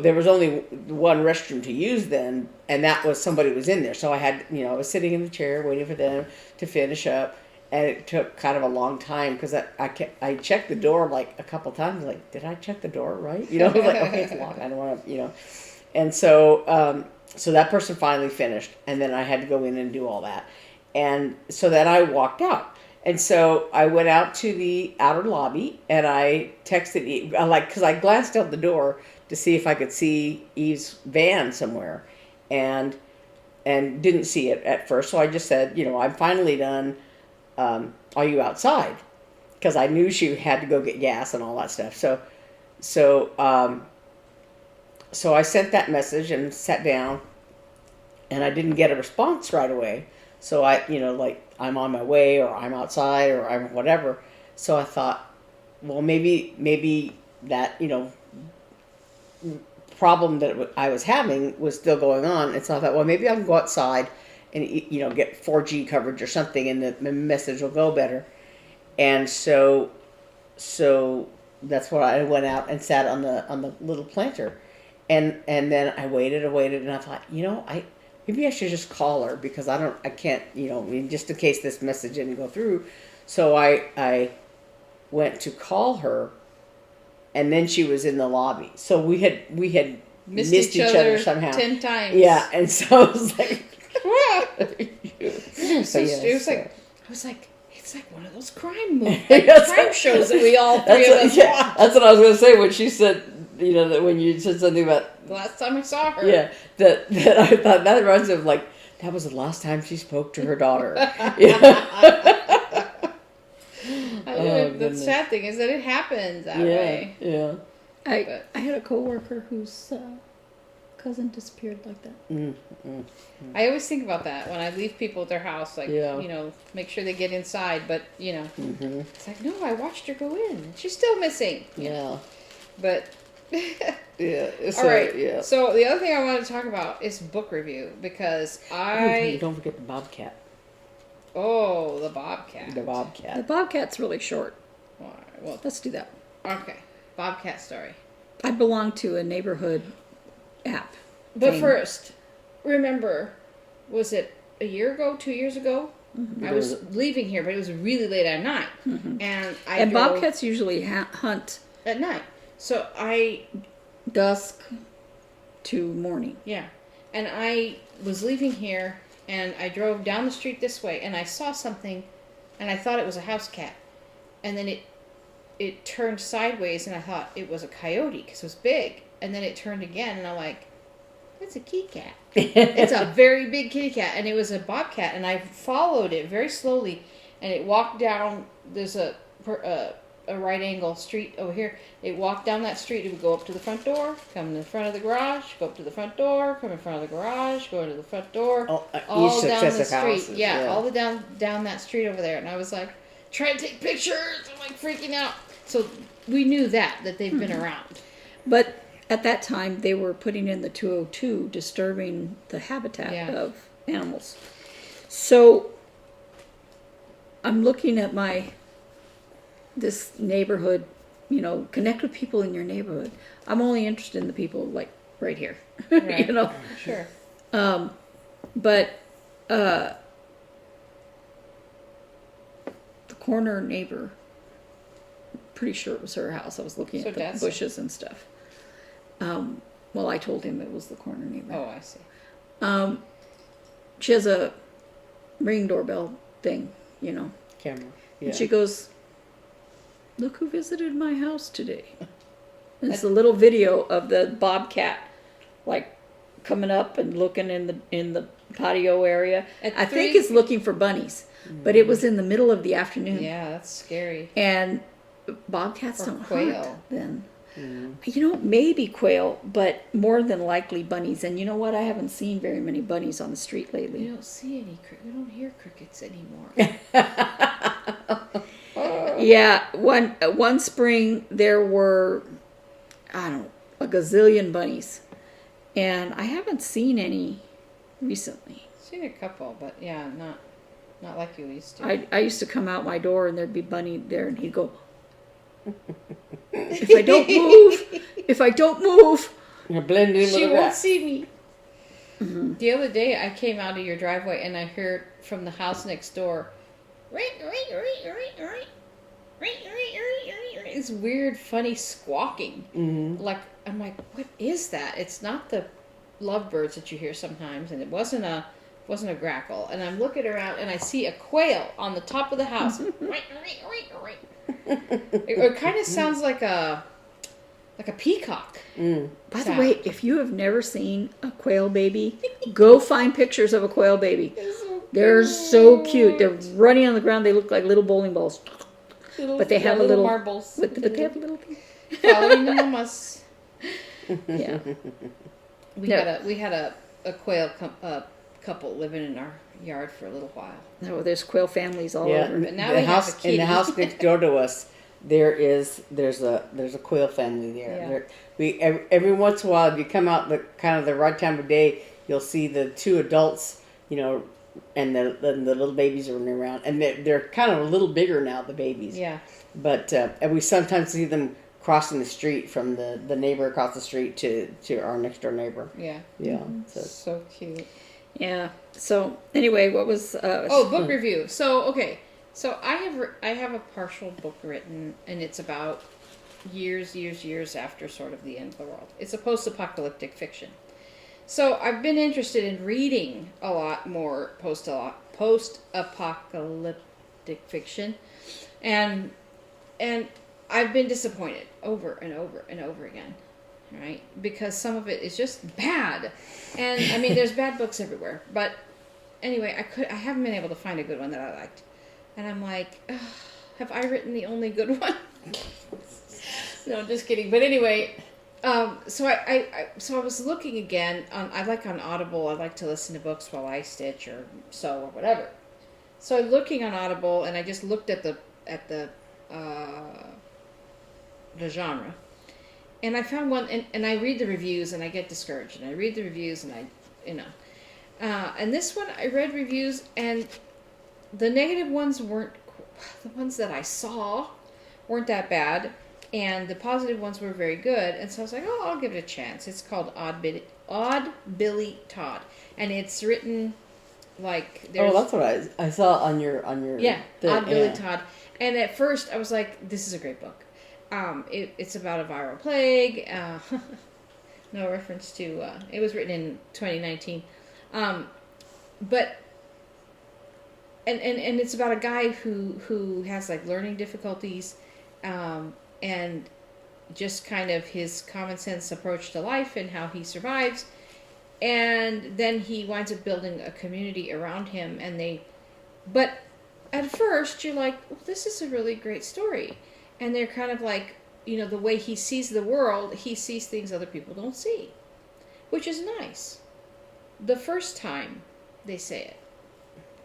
there was only one restroom to use then, and that was somebody was in there. So I had, I was sitting in the chair waiting for them to finish up, and it took kind of a long time because I checked the door like a couple times. Like, did I check the door right? I was like, okay, it's locked. I don't want to, And so so that person finally finished, and then I had to go in and do all that. And so then I walked out. And so I went out to the outer lobby, and I texted Eve, because I glanced out the door to see if I could see Eve's van somewhere, and didn't see it at first. So I just said, I'm finally done. Are you outside? Because I knew she had to go get gas and all that stuff. So I sent that message and sat down, and I didn't get a response right away. So I, like I'm on my way or I'm outside or I'm whatever. So I thought, well, maybe that, problem that I was having was still going on. And so I thought, well, maybe I can go outside and, get 4G coverage or something and the message will go better. And so that's why I went out and sat on the little planter. And then I waited and I thought, maybe I should just call her because I can't, just in case this message didn't go through. So I went to call her, and then she was in the lobby. So we had missed each other somehow 10 times. Yeah, and so I was like, I was like, it's like one of those crime movies, crime shows that we all three of us watch. That's what I was going to say when she said, that when you said something about the last time I saw her. Yeah, that I thought that reminds me of like that was the last time she spoke to her daughter. The sad thing is that it happens that way. Yeah. I had a coworker whose cousin disappeared like that. I always think about that when I leave people at their house, like, make sure they get inside. But, it's like, no, I watched her go in. She's still missing. Yeah. But, yeah. All right. Yeah. So the other thing I wanted to talk about is book review because don't forget the Bobcat. Oh, the Bobcat. The Bobcat. The Bobcat's really short. All right, well, let's do that. Okay. Bobcat story. I belong to a neighborhood app. But first, remember, was it a year ago, 2 years ago? Mm-hmm. I was leaving here, but it was really late at night. Mm-hmm. And Bobcats usually hunt at night. So dusk to morning. Yeah. And I was leaving here, and I drove down the street this way, and I saw something, and I thought it was a house cat. And then it turned sideways, and I thought it was a coyote, because it was big. And then it turned again, and I'm like, it's a kitty cat. It's a very big kitty cat, and it was a bobcat, and I followed it very slowly, and it walked down, there's a right angle street over here. It walked down that street. It would go up to the front door, come in the front of the garage, go up to the front door, come in front of the garage, go into the front door, all down the street. Houses, yeah, all the down that street over there. And I was like, trying to take pictures. I'm like freaking out. So we knew that they've been around. But at that time, they were putting in the 202, disturbing the habitat of animals. So I'm looking at this neighborhood, connect with people in your neighborhood. I'm only interested in the people like right here, right. Sure. But the corner neighbor, pretty sure it was her house. I was looking at the bushes and stuff. Well, I told him it was the corner neighbor. Oh, I see. She has a Ring doorbell thing, Camera. Yeah. And she goes, look who visited my house today. And it's a little video of the bobcat, like coming up and looking in the patio area. I think it's looking for bunnies, but it was in the middle of the afternoon. Yeah, that's scary. And bobcats don't quail hunt then. Maybe quail, but more than likely bunnies. And you know what? I haven't seen very many bunnies on the street lately. We don't see any. We don't hear crickets anymore. Yeah, one spring there were, a gazillion bunnies, and I haven't seen any recently. Seen a couple, but yeah, not like you used to. I used to come out my door and there'd be bunny there, and he'd go, if I don't move, you're blending she won't see me. Mm-hmm. The other day, I came out of your driveway and I heard from the house next door, it's weird, funny squawking. Mm-hmm. I'm like, what is that? It's not the lovebirds that you hear sometimes, and it wasn't a grackle. And I'm looking around and I see a quail on the top of the house. It kind of sounds like a peacock. By the way, if you have never seen a quail baby, go find pictures of a quail baby. They're so cute. They're running on the ground. They look like little bowling balls. But they have little marbles. But they have little thing. Following the mamas. Yeah. We had a quail couple living in our yard for a little while. Oh, there's quill families all Yeah, over. But now the we have house a kitty. in the house next door to us. There's a quail family there. Yeah. Every once in a while, if you come out the right time of day, you'll see the two adults, and the little babies are running around, and they're kind of a little bigger now, the babies. Yeah. But and we sometimes see them crossing the street from the neighbor across the street to our next door neighbor. Yeah. Yeah. So cute. Yeah. So anyway, what was? Book review. So okay. So I have a partial book written, and it's about years after sort of the end of the world. It's a post-apocalyptic fiction. So I've been interested in reading a lot more post-apocalyptic fiction, and I've been disappointed over and over and over again, right? Because some of it is just bad, and I mean there's bad books everywhere. But anyway, I haven't been able to find a good one that I liked, and I'm like, ugh, have I written the only good one? No, just kidding. But anyway. So I was looking again I like on Audible. I like to listen to books while I stitch or sew or whatever. So I'm looking on Audible, and I just looked at the genre, and I found one, and I read the reviews, and I get discouraged, and I read the reviews, and and this one I read reviews, and the negative ones weren't the ones that I saw weren't that bad. And the positive ones were very good, and so I was like, "Oh, I'll give it a chance." It's called Odd Billy Todd, and it's written like there's. Oh, that's what I saw on your Yeah, thing. Odd Billy Todd. And at first, I was like, "This is a great book." It's about a viral plague. No reference to. It was written in 2019, but. And it's about a guy who has like learning difficulties. And just kind of his common sense approach to life and how he survives. And then he winds up building a community around him. But at first you're like, well, this is a really great story. And they're kind of like, the way he sees the world, he sees things other people don't see. Which is nice. The first time they say it.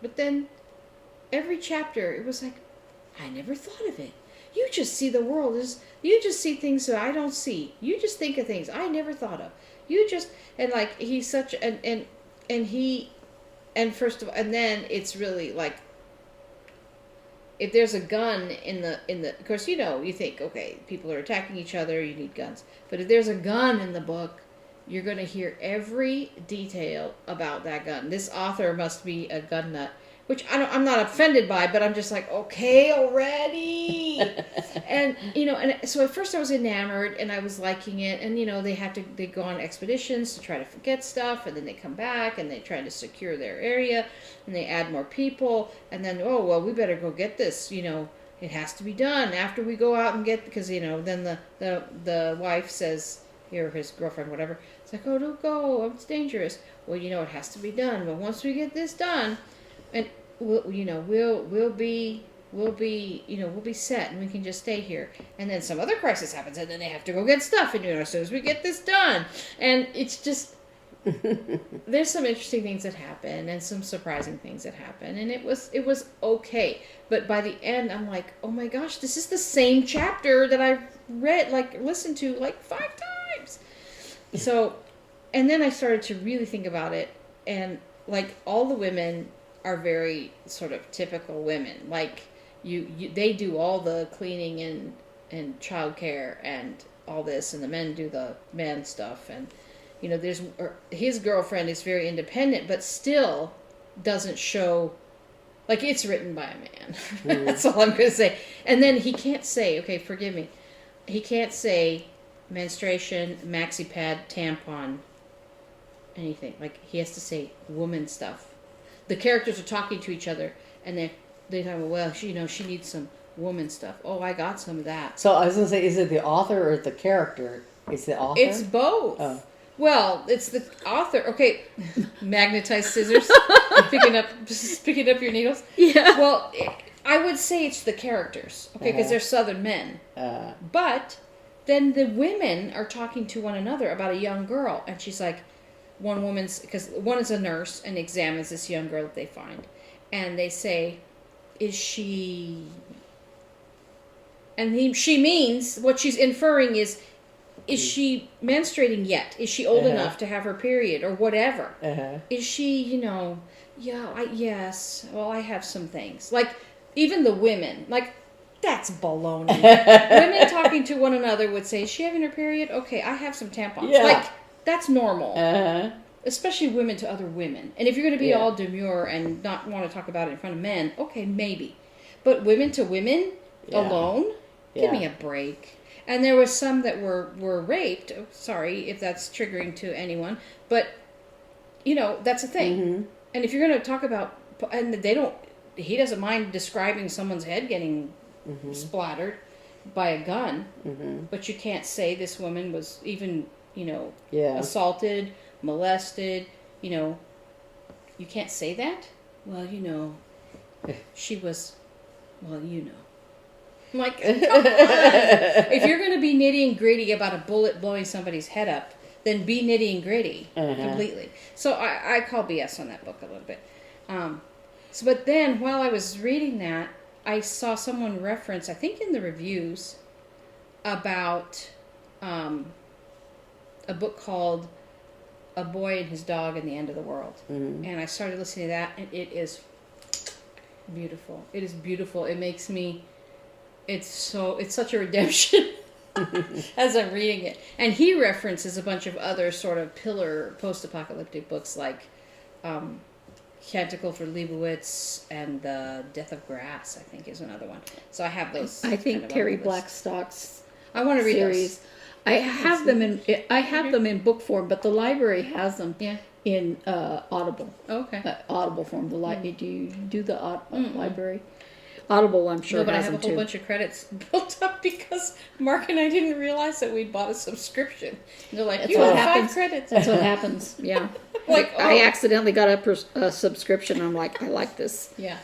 But then every chapter, it was like, I never thought of it. You just see the world you just see things that I don't see. You just think of things I never thought of. And like he's such and first of all, and then it's really like if there's a gun in the of course you think okay, people are attacking each other, you need guns. But if there's a gun in the book, you're going to hear every detail about that gun. This author must be a gun nut. Which I'm not offended by, but I'm just like, okay, already. And so at first I was enamored and I was liking it. And, they go on expeditions to try to forget stuff. And then they come back and they try to secure their area. And they add more people. And then, oh, well, we better go get this. It has to be done after we go out and get, because, then the wife says, or his girlfriend, whatever. It's like, oh, don't go. It's dangerous. Well, it has to be done. But once we get this done, and we'll be set, and we can just stay here. And then some other crisis happens, and then they have to go get stuff. And as soon as we get this done, and it's just there's some interesting things that happen, and some surprising things that happen, and it was okay. But by the end, I'm like, oh my gosh, this is the same chapter that I've listened to 5 times. So, and then I started to really think about it, and all the women are very sort of typical women. They do all the cleaning and childcare and all this, and the men do the man stuff. And his girlfriend is very independent, but still doesn't show it's written by a man. That's all I'm gonna say. And then he can't say, okay, forgive me, he can't say menstruation, maxi pad, tampon, anything. He has to say woman stuff. The characters are talking to each other, and they talk about, well, she needs some woman stuff. Oh, I got some of that. So I was going to say, is it the author or the character? It's the author? It's both. Oh. Well, it's the author. Okay, magnetized scissors. picking up your needles. Yeah. Well, I would say it's the characters. Okay, because they're Southern men. But then the women are talking to one another about a young girl, and she's like, one woman's, because one is a nurse and examines this young girl that they find, and they say, is she, and she means, what she's inferring is she menstruating yet? Is she old enough to have her period or whatever? Is she, yes, well, I have some things. Like, even the women, like, that's baloney. Women talking to one another would say, is she having her period? Okay, I have some tampons. Yeah. Like, that's normal. Especially women to other women. And if you're going to be all demure and not want to talk about it in front of men, okay, maybe. But women to women alone? Give me a break. And there was some that were raped. Oh, sorry if that's triggering to anyone. But, that's a thing. And if you're going to talk about... And he doesn't mind describing someone's head getting splattered by a gun. But you can't say this woman was even, assaulted, molested, you can't say that? Well, she was, I'm like, come on. If you're going to be nitty and gritty about a bullet blowing somebody's head up, then be nitty and gritty completely. So I call BS on that book a little bit. But then while I was reading that, I saw someone reference, I think in the reviews, about a book called A Boy and His Dog and the End of the World. And I started listening to that, and it is beautiful. It is beautiful. It makes me... It's such a redemption as I'm reading it. And he references a bunch of other sort of pillar post-apocalyptic books like Canticle for Leibowitz and The Death of Grass, I think, is another one. So I have those. I think Terry Blackstock's I want to read series. Those. I have them in book form, but the library has them in Audible. Okay. Audible form. Do you do the library? Audible, I'm sure. No, but I has have a them whole too. bunch of credits built up because Mark and I didn't realize that we'd bought a subscription. And they're like, That's you what have 5 happens. credits. That's what happens. Yeah. I accidentally got a subscription. I'm like, I like this. Yeah,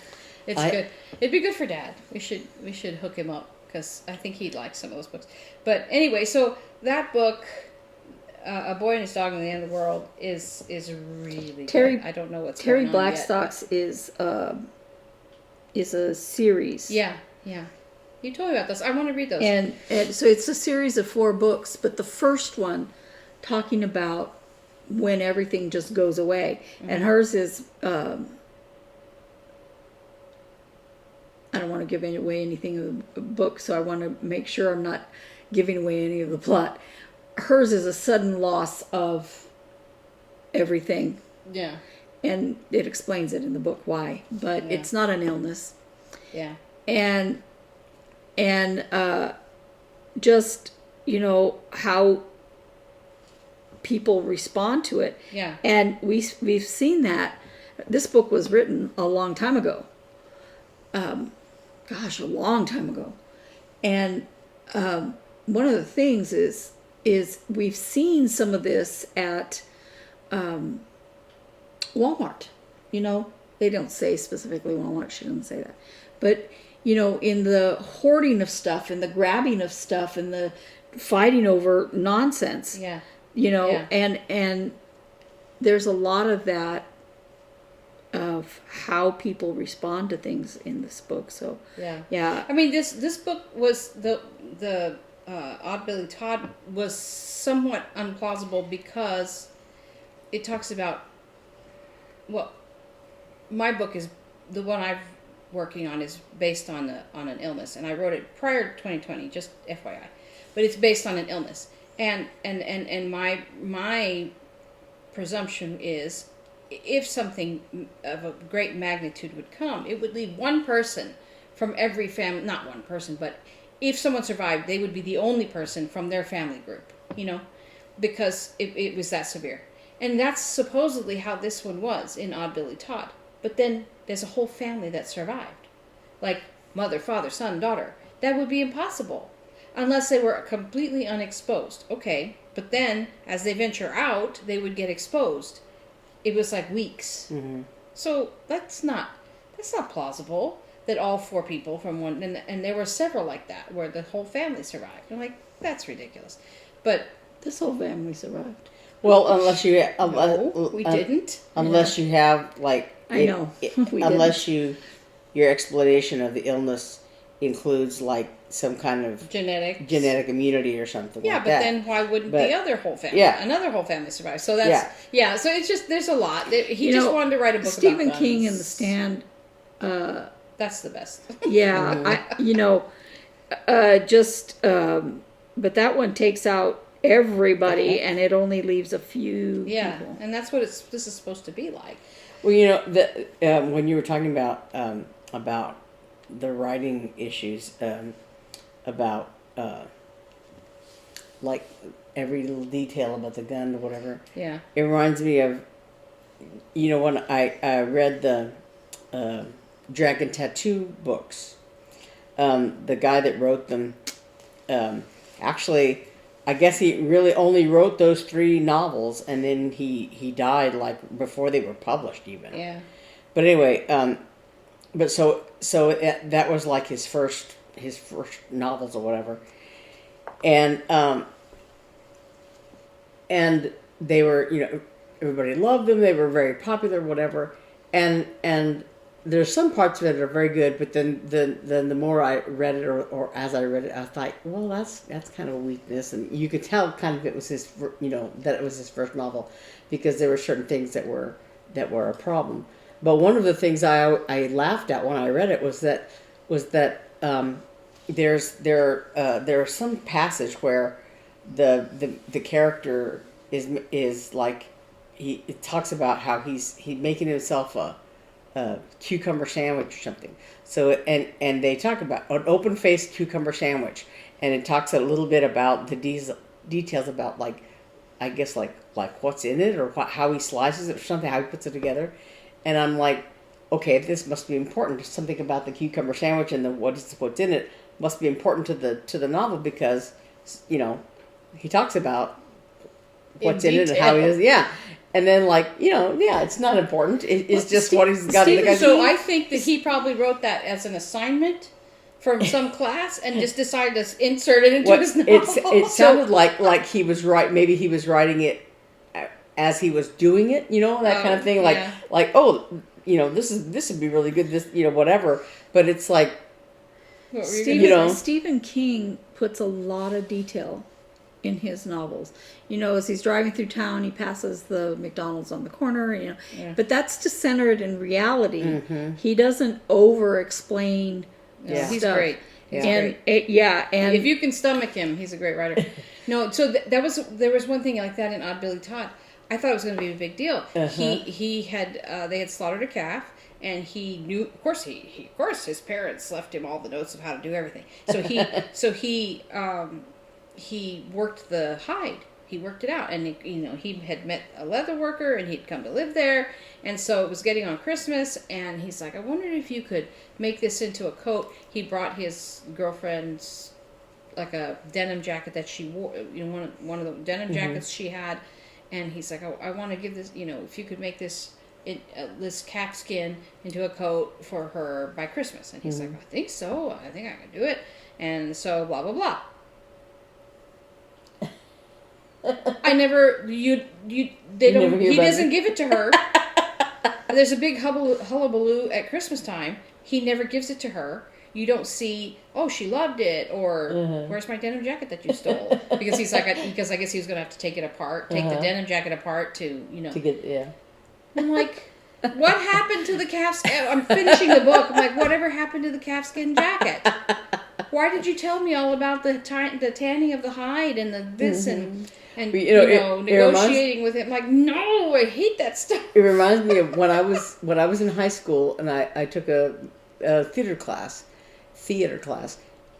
it's good. It'd be good for Dad. We should hook him up because I think he'd like some of those books. But anyway, so that book, A Boy and His Dog and the End of the World, is really good. I don't know what's Terry going on Blackstock's is a series. Yeah. You told me about this. I want to read those. And so it's a series of 4 books, but the first one talking about when everything just goes away. And hers is, I don't want to give away anything of the book, so I want to make sure I'm not giving away any of the plot. Hers is a sudden loss of everything. Yeah. And it explains it in the book why, but it's not an illness. Yeah. And just, how people respond to it. Yeah. And we've seen that. This book was written a long time ago. A long time ago. And one of the things is we've seen some of this at Walmart. They don't say specifically Walmart. She doesn't say that. But, in the hoarding of stuff and the grabbing of stuff and the fighting over nonsense. Yeah. And there's a lot of that of how people respond to things in this book. So yeah. I mean, this book was the Odd Billy Todd was somewhat unplausible because it talks about, well, my book is the one I'm working on is based on an illness, and I wrote it prior to 2020, just FYI, but it's based on an illness, and my presumption is if something of a great magnitude would come, it would leave one person from every family, not one person, but if someone survived, they would be the only person from their family group, because it was that severe. And that's supposedly how this one was in Odd Billy Todd. But then there's a whole family that survived. Like mother, father, son, daughter. That would be impossible. Unless they were completely unexposed. Okay, but then as they venture out, they would get exposed. It was like weeks. Mm-hmm. So that's not plausible that all 4 people from one, and there were several like that where the whole family survived. I'm like, that's ridiculous. But this whole family survived. Well, unless you No, we didn't. unless you have like I know. We unless your explanation of the illness includes like some kind of genetic immunity or something. Yeah, like but that. then why wouldn't the other whole family? Yeah. Another whole family survive. So that's So it's just there's a lot. He just wanted to write a book Stephen about King guns. in The Stand. That's the best. Yeah, but that one takes out everybody, and it only leaves a few people. And that's what this is supposed to be like. Well, when you were talking about the writing issues, about like every little detail about the gun or whatever. Yeah. It reminds me of, when I read the Dragon Tattoo books. The guy that wrote them, actually, I guess he really only wrote those 3 novels, and then he died like before they were published even. Yeah. But anyway, that was like his first novels or whatever, and they were, everybody loved them. They were very popular, whatever, and there's some parts of it that are very good, but then the more I read it or as I read it, I thought, well, that's kind of a weakness, and you could tell kind of it was his, that it was his first novel, because there were certain things that were a problem. But one of the things I laughed at when I read it was that there's some passage where the character is like it talks about how he's making himself a cucumber sandwich or something. So and they talk about an open-faced cucumber sandwich, and it talks a little bit about the details about like I guess like what's in it or how he slices it or something, how he puts it together. And I'm like, okay, this must be important. Something about the cucumber sandwich and what's in it must be important to the novel, because he talks about what's in it and how he does. Yeah. And then, it's not important. It's just what he's got. So I think that he probably wrote that as an assignment from some class and just decided to insert it into his novel. It sounded like he was maybe he was writing it as he was doing it, that kind of thing. This would be really good. This, whatever. But it's like, Stephen King puts a lot of detail in his novels. As he's driving through town, he passes the McDonald's on the corner, Yeah. But that's to center it in reality. Mm-hmm. He doesn't over-explain Yeah. He's stuff. great. And if you can stomach him, he's a great writer. No, so there was one thing like that in Odd Billy Todd. I thought it was going to be a big deal. Uh-huh. They had slaughtered a calf, and he knew. Of course, his parents left him all the notes of how to do everything. So he worked the hide. He worked it out, and he had met a leather worker, and he'd come to live there, and so it was getting on Christmas, and he's like, I wondered if you could make this into a coat. He brought his girlfriend's like a denim jacket that she wore, one of the denim jackets she had, and he's like, I want to give this, if you could make this calf skin into a coat for her by Christmas, and he's like, I think so. I think I can do it, and so blah blah blah. I never, he doesn't give it to her. There's a big hullabaloo at Christmas time. He never gives it to her. You don't see, oh, she loved it, or where's my denim jacket that you stole? Because because I guess he was going to have to take it apart, take the denim jacket apart to get, yeah. I'm like, what happened to the calfskin? I'm finishing the book. I'm like, whatever happened to the calfskin jacket? Why did you tell me all about the tanning of the hide and the this and negotiating with it? I'm like, no, I hate that stuff. It reminds me of when I was in high school, and I took a theater class,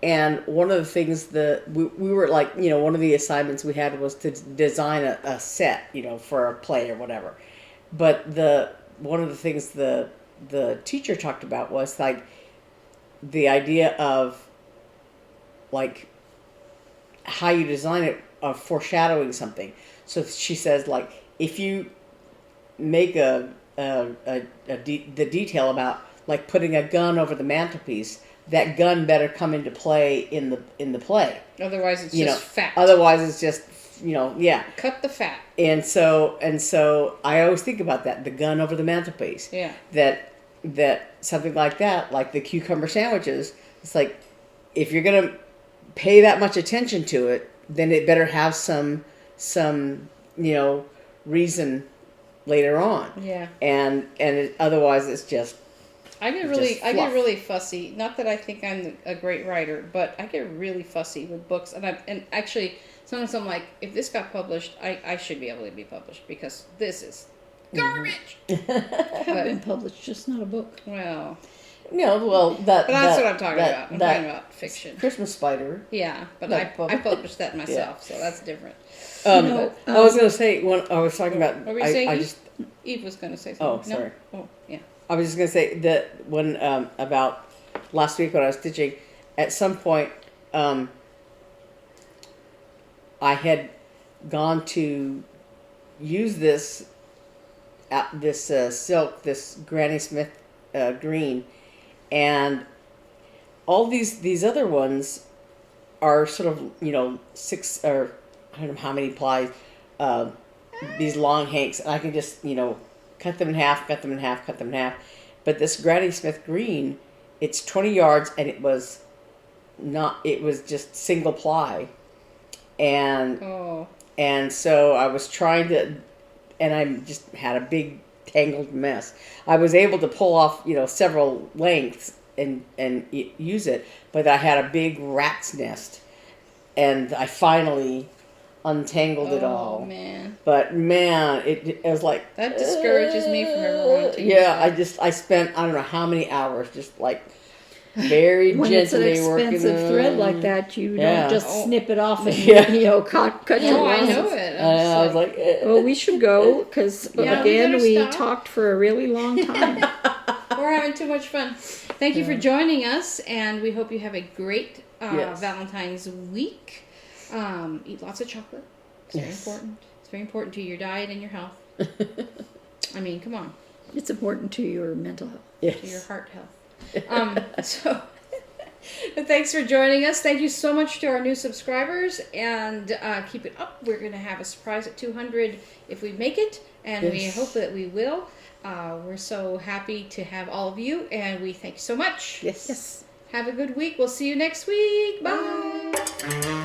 and one of the things we were like, one of the assignments we had was to design a set, for a play or whatever. But one of the things the teacher talked about was like the idea of like how you design it, of foreshadowing something. So she says, like, if you make the detail about like putting a gun over the mantelpiece, that gun better come into play in the play. Otherwise, it's just fact. Otherwise, it's just yeah. Cut the fat. And so I always think about that, the gun over the mantelpiece. Yeah. That something like that, like the cucumber sandwiches, it's like, if you're going to pay that much attention to it, then it better have some reason later on. Yeah. And otherwise it's just I get really fussy. Not that I think I'm a great writer, but I get really fussy with books. And actually, sometimes I'm like, if this got published, I should be able to be published because this is garbage. Have been published, just not a book. Well, but that's what I'm talking about. I'm talking about fiction. Christmas Spider. Yeah, but I published that myself, so that's different. I was going to say, when I was talking about, what were you saying? Eve was going to say something. Oh, sorry. No? Oh, yeah. I was just going to say that when about last week when I was stitching, at some point I had gone to use this silk, this Granny Smith green, and all these other ones are sort of 6 or I don't know how many plies, these long hanks, and I can just cut them in half, cut them in half, cut them in half. But this Granny Smith green, it's 20 yards, and it was just single ply, and so I was trying to, and I just had a big tangled mess. I was able to pull off several lengths and use it, but I had a big rat's nest, and I finally untangled it all. Oh man! But man, it was like that discourages me from ever wanting to. Yeah, I spent I don't know how many hours just like very when gently it's an working expensive thread like that, you don't just snip it off and cut your I losses. know it. I was like, well, we should go because again we talked for a really long time. We're having too much fun. Thank you for joining us, and we hope you have a great Valentine's week. Eat lots of chocolate. It's very important. It's very important to your diet and your health. I mean, come on. It's important to your mental health. Yes. To your heart health. So, thanks for joining us. Thank you so much to our new subscribers, and keep it up. We're going to have a surprise at 200 if we make it, and we hope that we will. We're so happy to have all of you, and we thank you so much. Yes. Have a good week. We'll see you next week. Bye.